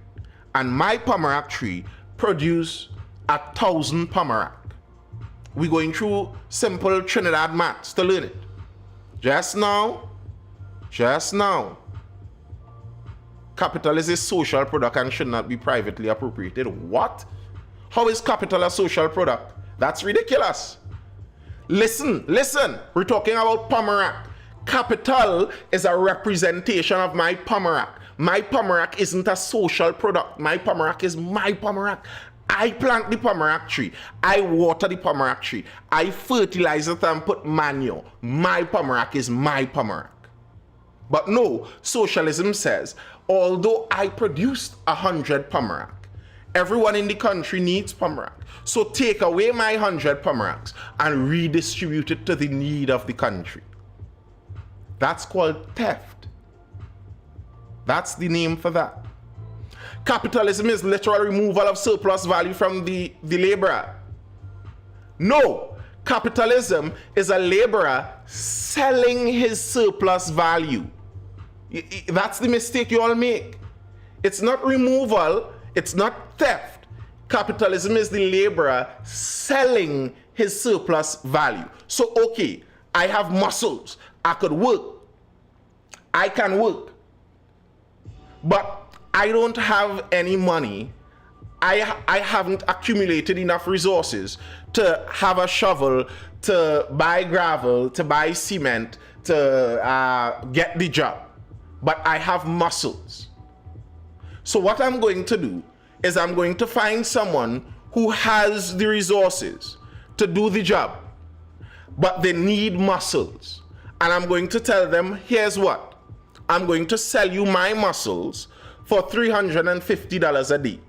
S1: and my pomerac tree produce 1,000 pomerac. We're going through simple Trinidad maths to learn it. Just now, capital is a social product and should not be privately appropriated. What? How is capital a social product? That's ridiculous. Listen, we're talking about pomerac. Capital is a representation of my pomerac. My pomerac isn't a social product. My pomerac is my pomerac. I plant the pomerac tree. I water the pomerac tree. I fertilize it and put manure. My pomerac is my pomerac. But no, socialism says, although I produced 100 pomerac, everyone in the country needs pomerac. So take away my 100 pomeracs and redistribute it to the need of the country. That's called theft. That's the name for that. Capitalism is literal removal of surplus value from the laborer. No, capitalism is a laborer selling his surplus value. That's the mistake you all make. It's not removal, it's not theft. Capitalism is the laborer selling his surplus value. So, okay, I have muscles, I could work, I can work, but I don't have any money. I haven't accumulated enough resources to have a shovel, to buy gravel, to buy cement, to get the job. But I have muscles. So what I'm going to do is I'm going to find someone who has the resources to do the job, but they need muscles. And I'm going to tell them, here's what. I'm going to sell you my muscles for $350 a day.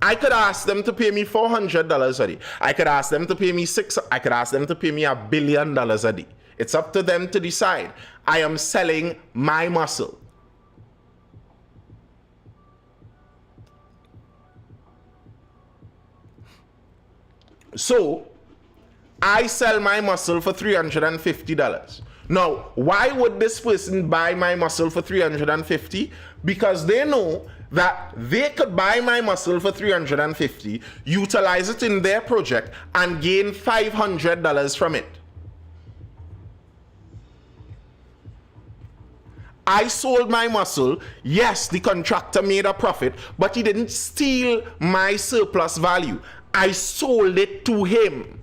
S1: I could ask them to pay me $400 a day. I could ask them to pay me I could ask them to pay me $1 billion a day. It's up to them to decide. I am selling my muscle. So, I sell my muscle for $350. Now, why would this person buy my muscle for $350? Because they know that they could buy my muscle for $350, utilize it in their project, and gain $500 from it. I sold my muscle. Yes, the contractor made a profit, but he didn't steal my surplus value. I sold it to him.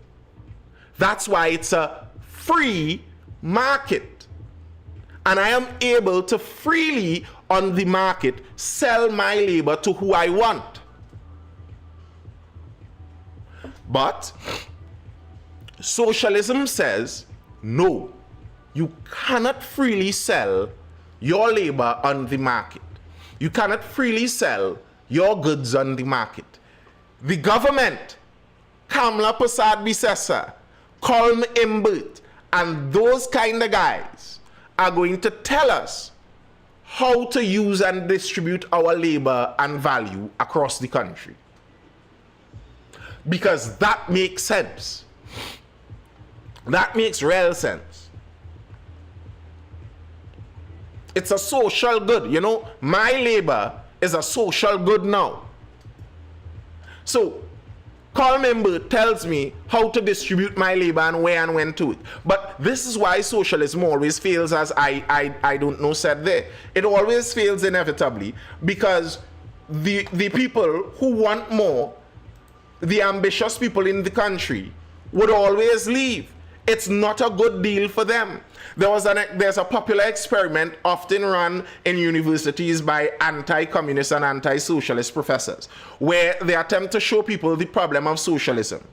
S1: That's why it's a free market. And I am able to freely on the market sell my labor to who I want. But socialism says, no, you cannot freely sell your labor on the market. You cannot freely sell your goods on the market. The government, Kamla Prasad Bisesa, Colm Imbert, and those kind of guys are going to tell us how to use and distribute our labor and value across the country. Because that makes sense. That makes real sense. It's a social good. You know, my labor is a social good now. So, Colm Imbert tells me how to distribute my labor and where and when to it. But this is why socialism always fails, as I don't know said there. It always fails inevitably because the people who want more, the ambitious people in the country, would always leave. It's not a good deal for them. There's a popular experiment often run in universities by anti-communist and anti-socialist professors, where they attempt to show people the problem of socialism.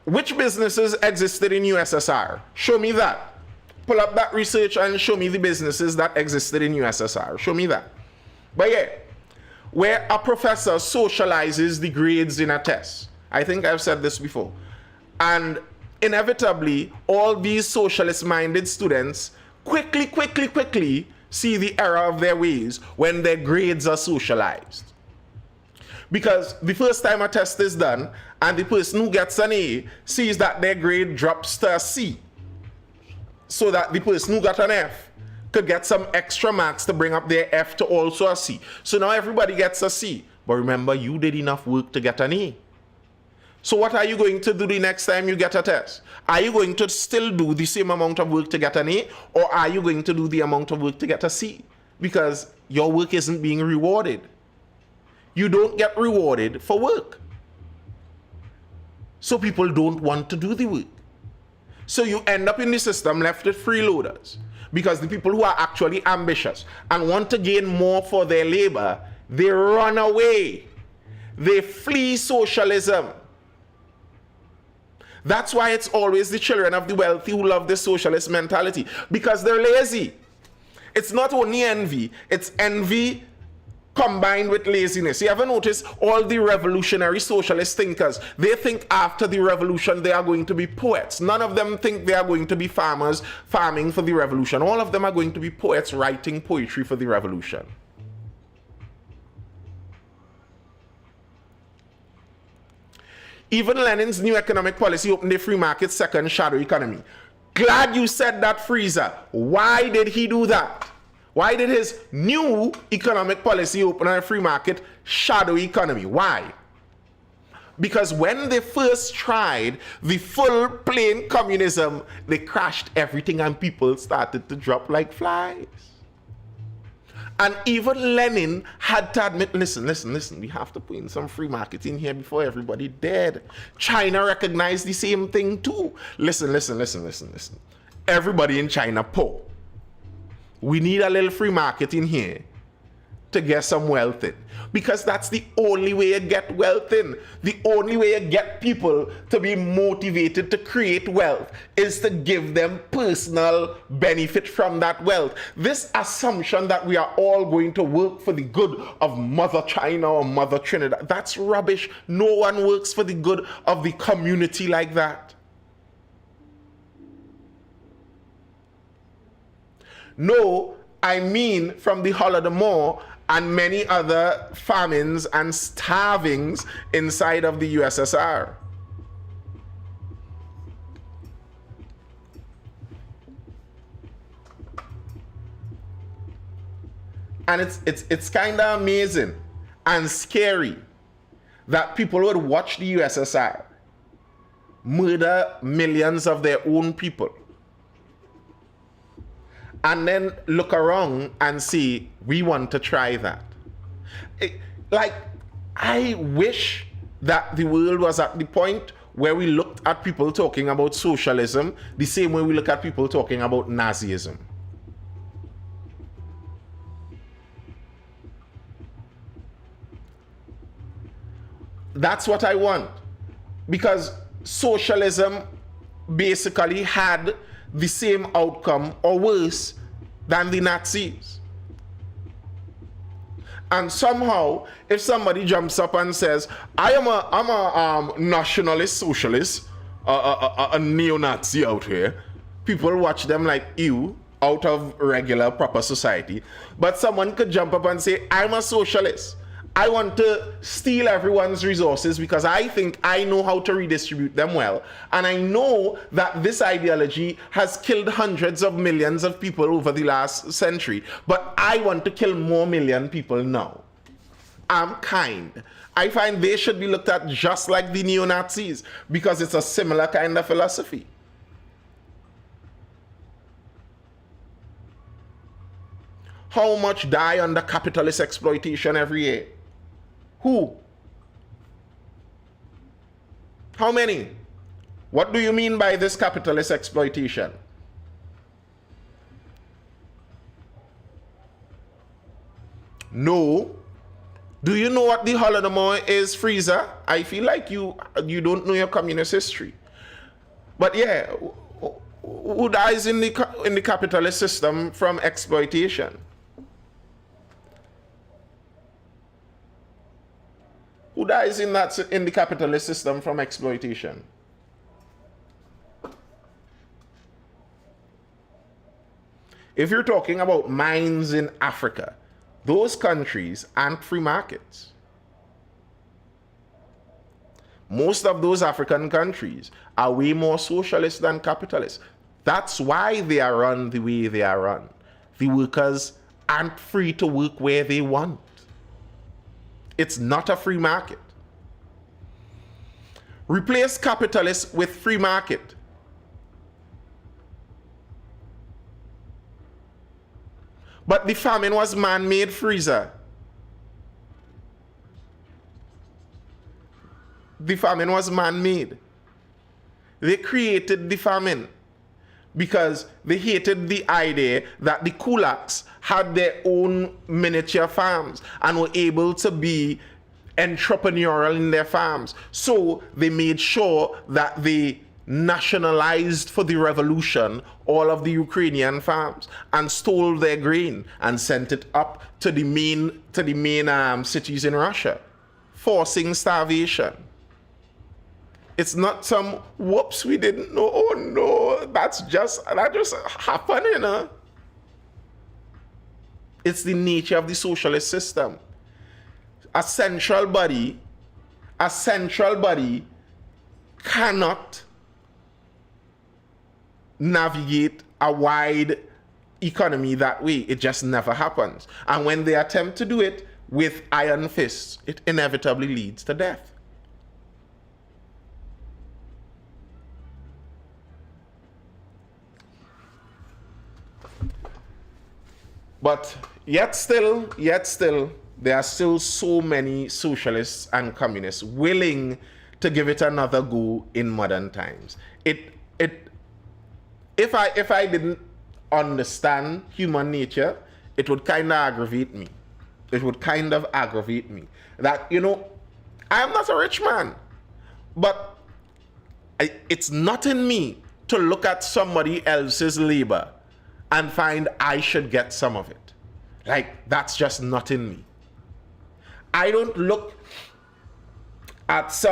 S1: Which businesses existed in USSR? Show me that. Pull up that research and show me the businesses that existed in USSR. Show me that. But yeah, where a professor socializes the grades in a test. I think I've said this before. And inevitably, all these socialist-minded students quickly see the error of their ways when their grades are socialized. Because the first time a test is done, and the person who gets an A sees that their grade drops to a C, so that the person who got an F could get some extra marks to bring up their F to also a C. So now everybody gets a C. But remember, you did enough work to get an A. So what are you going to do the next time you get a test? Are you going to still do the same amount of work to get an A, or are you going to do the amount of work to get a C? Because your work isn't being rewarded. You don't get rewarded for work. So people don't want to do the work. So you end up in the system left with freeloaders. Because the people who are actually ambitious and want to gain more for their labor, they run away. They flee socialism. That's why it's always the children of the wealthy who love the socialist mentality, because they're lazy. It's not only envy, it's envy combined with laziness. You ever notice all the revolutionary socialist thinkers, they think after the revolution they are going to be poets. None of them think they are going to be farmers farming for the revolution. All of them are going to be poets writing poetry for the revolution. Even Lenin's new economic policy opened a free market second shadow economy. Glad you said that, Freezer. Why did he do that? Why did his new economic policy open a free market shadow economy? Why? Because when they first tried the full plain communism, they crashed everything and people started to drop like flies. And even Lenin had to admit, listen, we have to put in some free market in here before everybody dead. China recognized the same thing too. Listen. Everybody in China poor. We need a little free market in here to get some wealth in. because that's the only way you get wealth in. The only way you get people to be motivated to create wealth is to give them personal benefit from that wealth. This assumption that we are all going to work for the good of Mother China or Mother Trinidad, that's rubbish. No one works for the good of the community like that. No, I mean from the Holodomor and many other famines and starvings inside of the USSR. And it's kind of amazing and scary that people would watch the USSR murder millions of their own people and then look around and say, we want to try that. I wish that the world was at the point where we looked at people talking about socialism the same way we look at people talking about Nazism. That's what I want. Because socialism basically had the same outcome or worse than the Nazis. And somehow, if somebody jumps up and says, I'm a nationalist socialist, a neo-Nazi out here, people watch them like you out of regular proper society. But someone could jump up and say, I'm a socialist. I want to steal everyone's resources because I think I know how to redistribute them well. And I know that this ideology has killed hundreds of millions of people over the last century. But I want to kill more million people now. I'm kind. I find they should be looked at just like the neo-Nazis because it's a similar kind of philosophy. How much die under capitalist exploitation every year? Who? How many? What do you mean by this capitalist exploitation? No. Do you know what the Holodomor is, Freezer? I feel like you don't know your communist history. But yeah, who dies in the capitalist system from exploitation? Who dies in the capitalist system from exploitation? If you're talking about mines in Africa, those countries aren't free markets. Most of those African countries are way more socialist than capitalist. That's why they are run the way they are run. The workers aren't free to work where they want. It's not a free market. Replace capitalists with free market. But the famine was man-made, Freezer. The famine was man-made. They created the famine because they hated the idea that the kulaks had their own miniature farms and were able to be entrepreneurial in their farms. So they made sure that they nationalized for the revolution all of the Ukrainian farms and stole their grain and sent it up to the main cities in Russia, forcing starvation. It's not some whoops, we didn't know. Oh no, that just happened, you know. It's the nature of the socialist system. A central body cannot navigate a wide economy that way. It just never happens. And when they attempt to do it with iron fists, it inevitably leads to death. But yet still, there are still so many socialists and communists willing to give it another go in modern times. If I didn't understand human nature, it would kind of aggravate me. it would kind of aggravate me that, I am not a rich man, but it's not in me to look at somebody else's labor and find I should get some of it. Like, that's just not in me. I don't look at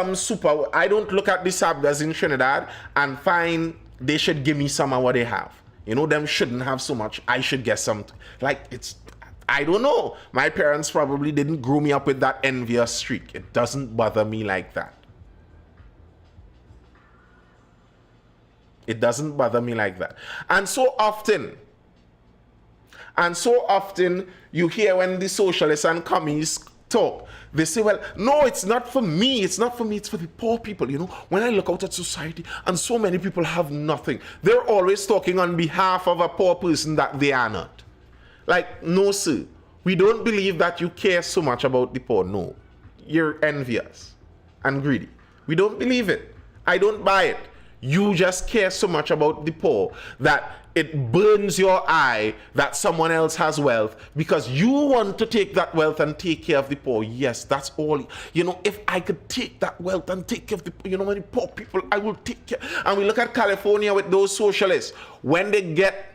S1: I don't look at the Sabgas in Trinidad and find they should give me some of what they have. Them shouldn't have so much. I should get some. I don't know. My parents probably didn't grow me up with that envious streak. It doesn't bother me like that. It doesn't bother me like that. And so often you hear when the socialists and communists talk, they say, well, no, it's not for me. It's not for me. It's for the poor people. When I look out at society and so many people have nothing, they're always talking on behalf of a poor person that they are not. Like, no, sir. We don't believe that you care so much about the poor. No. You're envious and greedy. We don't believe it. I don't buy it. You just care so much about the poor that it burns your eye that someone else has wealth because you want to take that wealth and take care of the poor. Yes, that's all. If I could take that wealth and take care of the many poor people, I will take care. And we look at California with those socialists. When they get...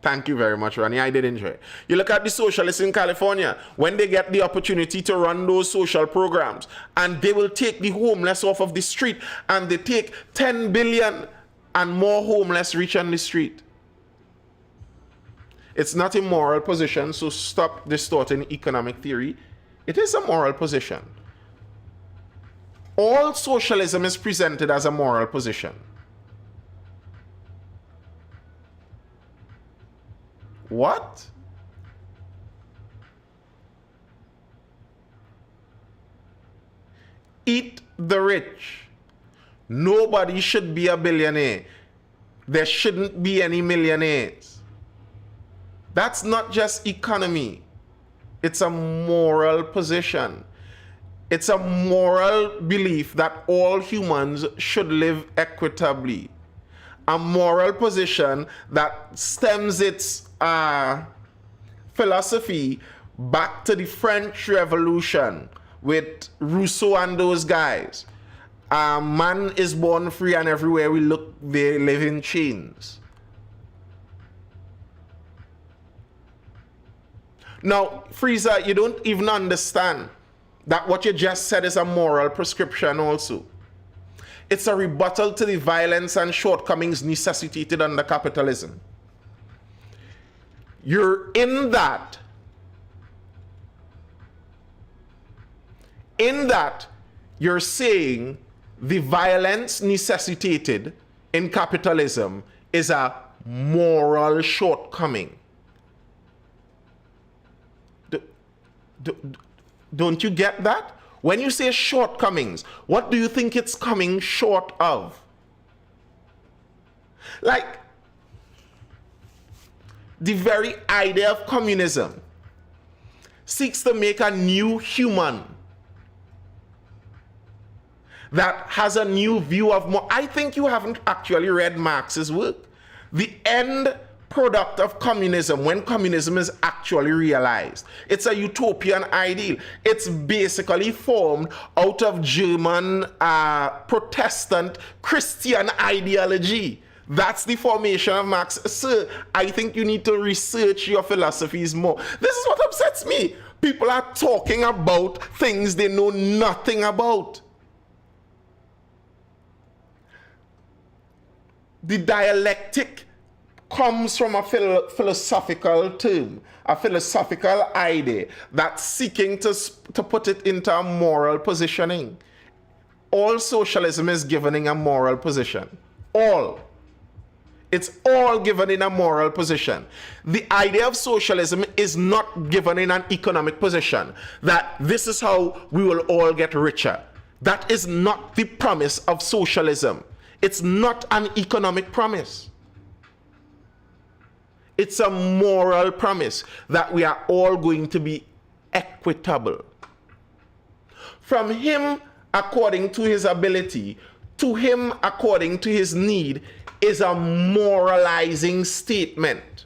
S1: Thank you very much, Ronnie. I did enjoy it. You look at the socialists in California, when they get the opportunity to run those social programs, and they will take the homeless off of the street, and they take 10 billion and more homeless reach on the street. It's not a moral position, so stop distorting economic theory. It is a moral position. All socialism is presented as a moral position. What? Eat the rich. Nobody should be a billionaire. There shouldn't be any millionaires. That's not just economy. It's a moral position. It's a moral belief that all humans should live equitably. A moral position that stems its philosophy back to the French Revolution with Rousseau and those guys. Man is born free, and everywhere we look, they live in chains. Now, Frieza, you don't even understand that what you just said is a moral prescription also. It's a rebuttal to the violence and shortcomings necessitated under capitalism. You're in that. In that, you're saying the violence necessitated in capitalism is a moral shortcoming. Don't you get that? When you say shortcomings, what do you think it's coming short of? Like, the very idea of communism seeks to make a new human that has a new view of more. I think you haven't actually read Marx's work. The end product of communism, when communism is actually realized, it's a utopian ideal. It's basically formed out of German Protestant Christian ideology. That's the formation of Marx. Sir, I think you need to research your philosophies more. This is what upsets me. People are talking about things they know nothing about. The dialectic comes from a philosophical term, a philosophical idea that's seeking to put it into a moral positioning. All socialism is given in a moral position. All. It's all given in a moral position. The idea of socialism is not given in an economic position, that this is how we will all get richer. That is not the promise of socialism. It's not an economic promise. It's a moral promise that we are all going to be equitable. From him according to his ability, to him according to his need, is a moralizing statement.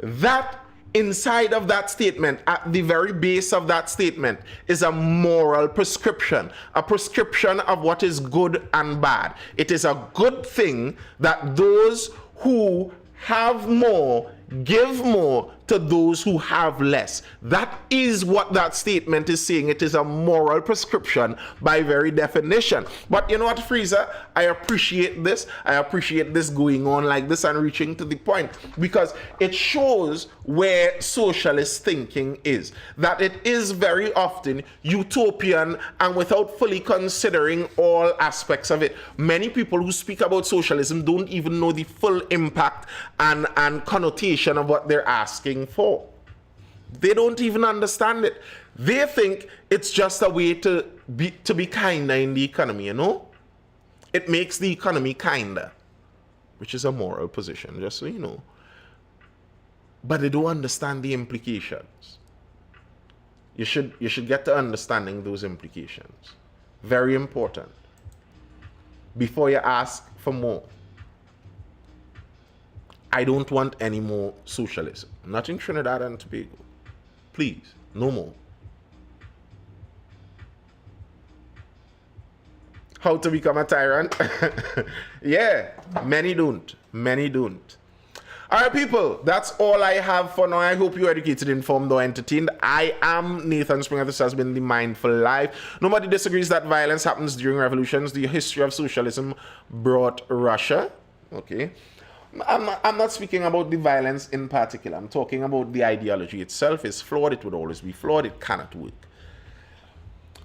S1: That inside of that statement, at the very base of that statement, is a moral prescription, a prescription of what is good and bad. It is a good thing that those who have more give more to those who have less. That is what that statement is saying. It is a moral prescription by very definition. But you know what, Freezer? I appreciate this. I appreciate this going on like this and reaching to the point, because it shows where socialist thinking is. That it is very often utopian and without fully considering all aspects of it. Many people who speak about socialism don't even know the full impact and connotation of what they're asking for. They don't even understand it. They think it's just a way to be kinder in the economy, you know? It makes the economy kinder, which is a moral position, just so you know. But they don't understand the implications. You should get to understanding those implications. Very important. Before you ask for more. I don't want any more socialism. Not in Trinidad and Tobago. Please, no more. How to become a tyrant? Yeah, many don't. Many don't. All right, people, that's all I have for now. I hope you're educated, informed, or entertained. I am Nathan Springer. This has been the Mindful Life. Nobody disagrees that violence happens during revolutions. The history of socialism brought Russia. Okay. I'm not speaking about the violence in particular. I'm talking about the ideology itself is flawed. It would always be flawed. It cannot work.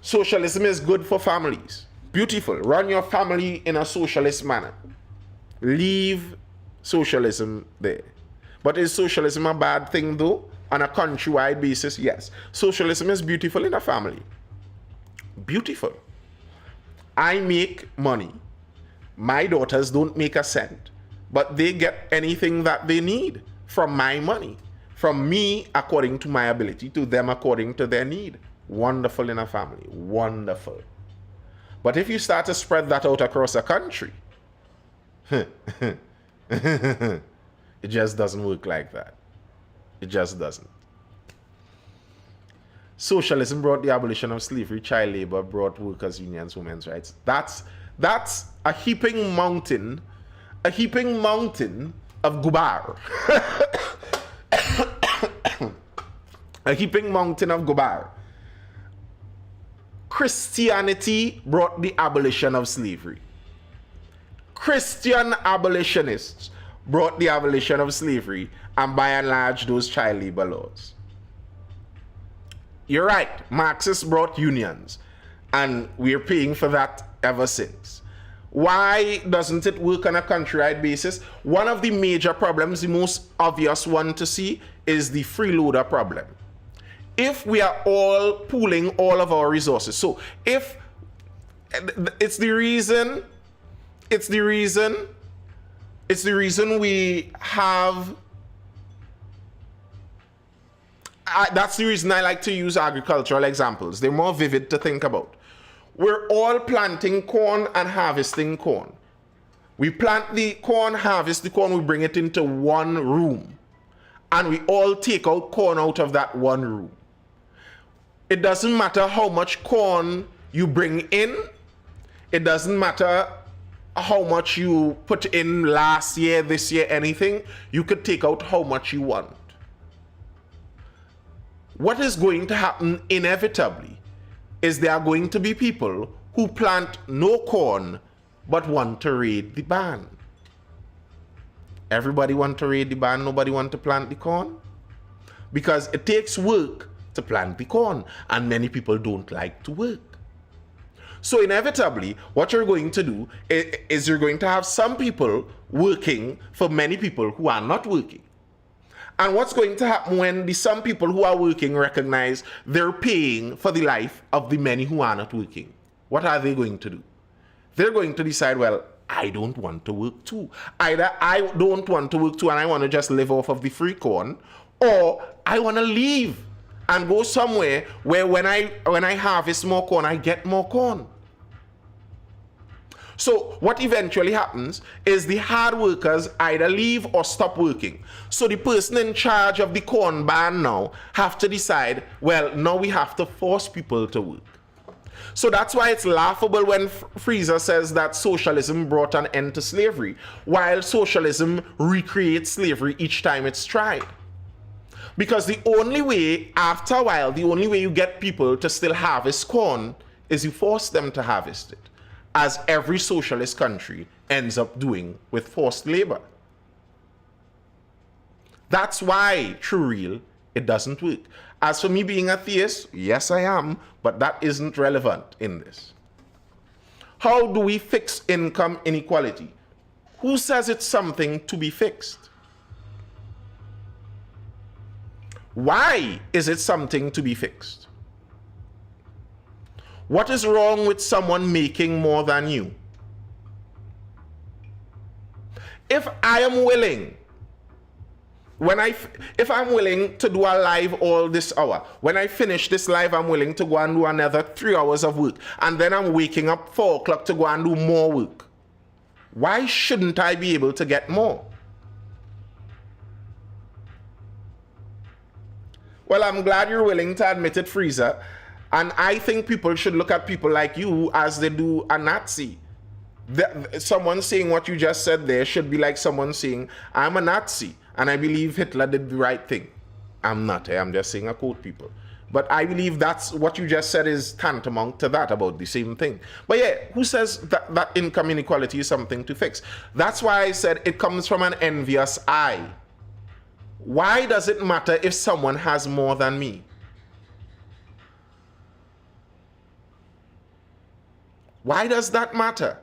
S1: Socialism is good for families. Beautiful. Run your family in a socialist manner. Leave socialism there. But is socialism a bad thing though? On a countrywide basis, yes. Socialism is beautiful in a family. Beautiful. I make money. My daughters don't make a cent. But they get anything that they need from my money. From me according to my ability, to them according to their need. Wonderful in a family. Wonderful. But if you start to spread that out across a country, it just doesn't work like that. It just doesn't. Socialism brought the abolition of slavery. Child labor brought workers' unions, women's rights. That's a heaping mountain. A heaping mountain of gubar. A heaping mountain of gubar. Christianity brought the abolition of slavery. Christian abolitionists brought the abolition of slavery, and by and large those child labor laws. You're right, Marxists brought unions, and we're paying for that ever since. Why doesn't it work on a countrywide basis? One of the major problems, the most obvious one to see, is the freeloader problem. If we are all pooling all of our resources, so if it's the reason we have, that's the reason I like to use agricultural examples. They're more vivid to think about. We're all planting corn and harvesting corn. We plant the corn, harvest the corn, we bring it into one room. And we all take out corn out of that one room. It doesn't matter how much corn you bring in. It doesn't matter how much you put in last year, this year, anything. You could take out how much you want. What is going to happen inevitably is there are going to be people who plant no corn but want to raid the barn. Everybody want to raid the barn, nobody want to plant the corn. Because it takes work to plant the corn, and many people don't like to work. So inevitably, what you're going to do is you're going to have some people working for many people who are not working. And what's going to happen when the some people who are working recognize they're paying for the life of the many who are not working? What are they going to do? They're going to decide, well, I don't want to work too. Either I don't want to work too and I want to just live off of the free corn, or I want to leave and go somewhere where when I harvest more corn, I get more corn. So what eventually happens is the hard workers either leave or stop working. So the person in charge of the corn ban now have to decide, well, now we have to force people to work. So that's why it's laughable when Fraser says that socialism brought an end to slavery, while socialism recreates slavery each time it's tried. Because the only way, after a while, the only way you get people to still harvest corn is you force them to harvest it, as every socialist country ends up doing with forced labor. That's why, true real, it doesn't work. As for me being a theist, yes I am, but that isn't relevant in this. How do we fix income inequality? Who says it's something to be fixed? Why is it something to be fixed? What is wrong with someone making more than you? If I am willing, if I'm willing to do a live all this hour, when I finish this live, I'm willing to go and do another 3 hours of work, and then I'm waking up 4 o'clock to go and do more work. Why shouldn't I be able to get more? Well, I'm glad you're willing to admit it, Fraser. And I think people should look at people like you as they do a Nazi. Someone saying what you just said there should be like someone saying, I'm a Nazi, and I believe Hitler did the right thing. I'm not, I'm just saying I quote people. But I believe that's what you just said is tantamount to that, about the same thing. But yeah, who says that income inequality is something to fix? That's why I said it comes from an envious eye. Why does it matter if someone has more than me? Why does that matter?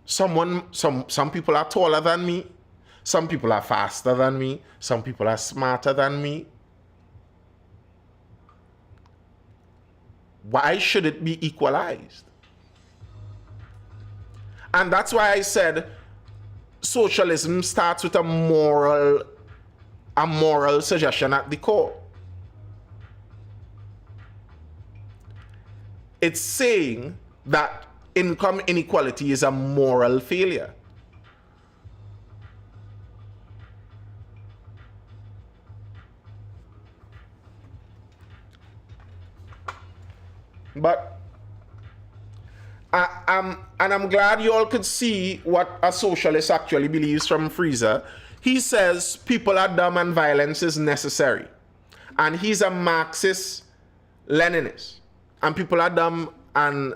S1: Some people are taller than me. Some people are faster than me. Some people are smarter than me. Why should it be equalized? And that's why I said socialism starts with a moral suggestion at the core. It's saying that income inequality is a moral failure. But I'm glad you all could see what a socialist actually believes from Fraser. He says people are dumb and violence is necessary. And he's a Marxist-Leninist. And people are dumb and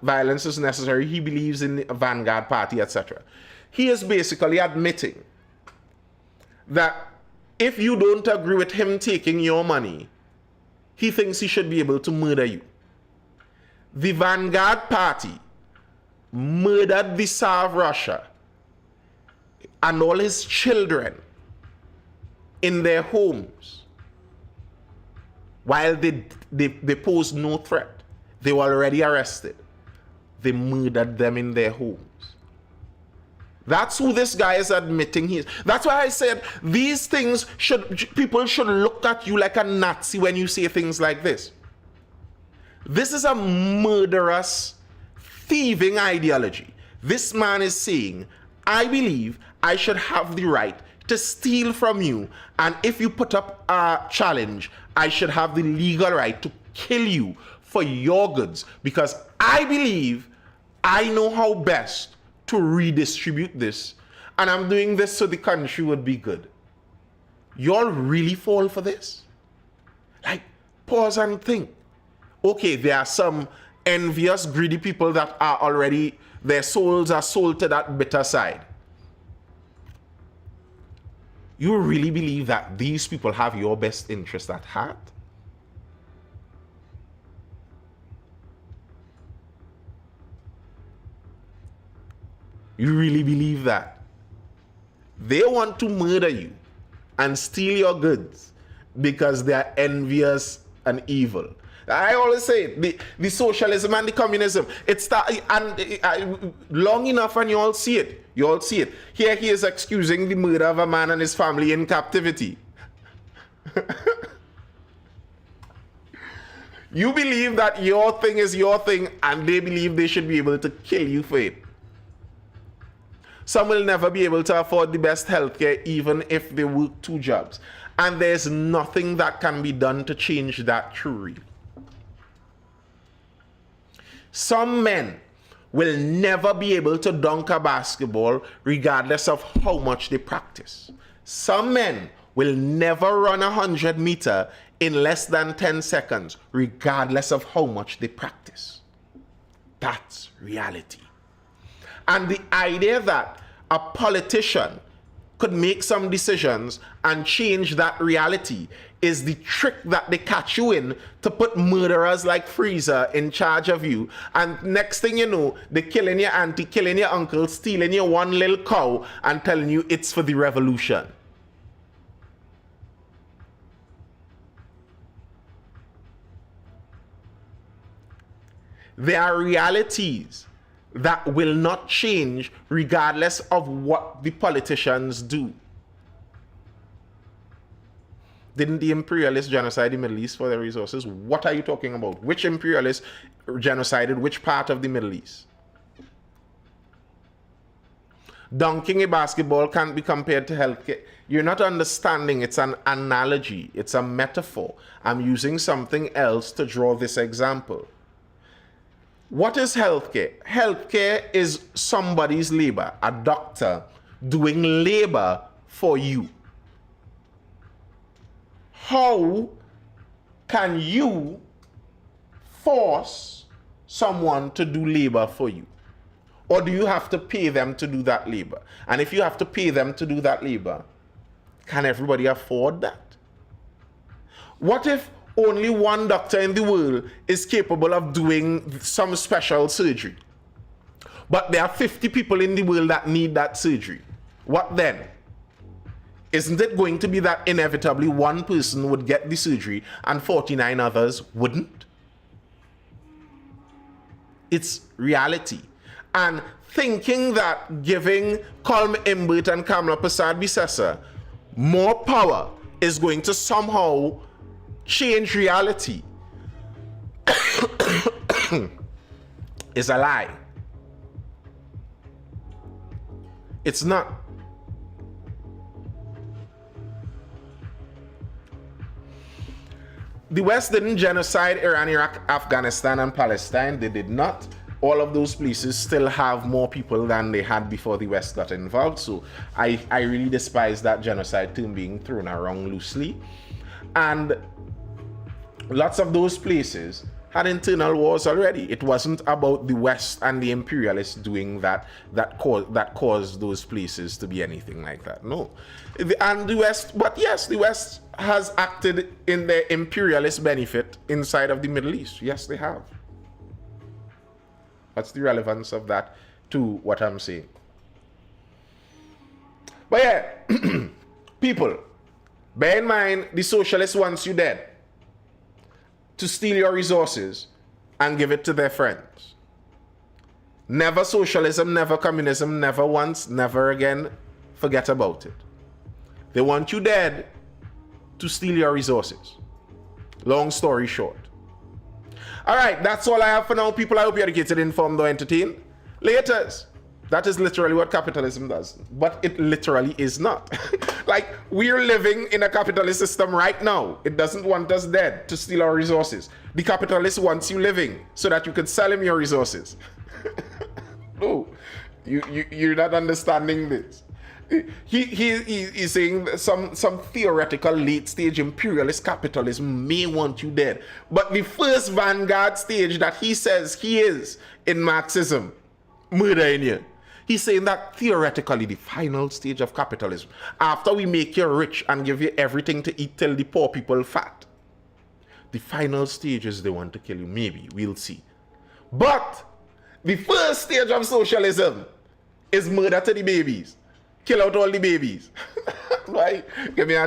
S1: violence is necessary. He believes in the Vanguard Party, etc. He is basically admitting that if you don't agree with him taking your money, he thinks he should be able to murder you. The Vanguard Party murdered the Tsar of Russia and all his children in their homes while they posed no threat. They were already arrested. They murdered them in their homes. That's who this guy is admitting he is. That's why I said these things people should look at you like a Nazi when you say things like this. This is a murderous, thieving ideology. This man is saying, I believe I should have the right to steal from you, and if you put up a challenge, I should have the legal right to kill you for your goods, because I believe I know how best to redistribute this, and I'm doing this so the country would be good. Y'all really fall for this? Like, pause and think. Okay, there are some envious, greedy people that are already, their souls are sold to that bitter side. You really believe that these people have your best interest at heart? You really believe that? They want to murder you and steal your goods because they are envious and evil. I always say it, the socialism and the communism, long enough and you all see it. You all see it. Here he is excusing the murder of a man and his family in captivity. You believe that your thing is your thing, and they believe they should be able to kill you for it. Some will never be able to afford the best healthcare even if they work 2 jobs. And there's nothing that can be done to change that truly. Some men will never be able to dunk a basketball regardless of how much they practice. Some men will never run 100 meters in less than 10 seconds regardless of how much they practice. That's reality. And the idea that a politician could make some decisions and change that reality is the trick that they catch you in to put murderers like Freezer in charge of you. And next thing you know, they're killing your auntie, killing your uncle, stealing your one little cow and telling you it's for the revolution. There are realities that will not change regardless of what the politicians do. Didn't the imperialists genocide the Middle East for their resources? What are you talking about? Which imperialists genocided which part of the Middle East? Dunking a basketball can't be compared to healthcare. You're not understanding. It's an analogy. It's a metaphor. I'm using something else to draw this example. What is healthcare? Healthcare is somebody's labor, a doctor doing labor for you. How can you force someone to do labor for you? Or do you have to pay them to do that labor? And if you have to pay them to do that labor, can everybody afford that? What if only one doctor in the world is capable of doing some special surgery, but there are 50 people in the world that need that surgery? What then? Isn't it going to be that inevitably one person would get the surgery and 49 others wouldn't? It's reality. And thinking that giving Colm Imbert and Kamala Persad-Bissessar more power is going to somehow change reality is a lie. It's not. The West didn't genocide Iran, Iraq, Afghanistan, and Palestine. They did not. All of those places still have more people than they had before the West got involved. So I really despise that genocide term being thrown around loosely. And lots of those places had internal wars already. It wasn't about the West and the imperialists doing that caused those places to be anything like that. No. And the West, but yes, the West has acted in their imperialist benefit inside of the Middle East. Yes, they have. What's the relevance of that to what I'm saying? But yeah, people, bear in mind, the socialist wants you dead to steal your resources and give it to their friends. Never socialism, never communism, never once, never again. Forget about it. They want you dead to steal your resources. Long story short. All right, that's all I have for now, people. I hope you're educated, informed, or entertained. Laters. That is literally what capitalism does. But it literally is not. Like, we're living in a capitalist system right now. It doesn't want us dead to steal our resources. The capitalist wants you living so that you can sell him your resources. No, you're not understanding this. He's saying some theoretical late stage imperialist capitalism may want you dead. But the first vanguard stage that he says he is in Marxism, murder in you. He's saying that theoretically the final stage of capitalism, after we make you rich and give you everything to eat till the poor people fat, the final stage is they want to kill you. Maybe, we'll see. But the first stage of socialism is murder to the babies. Kill out all the babies. Right? Give me a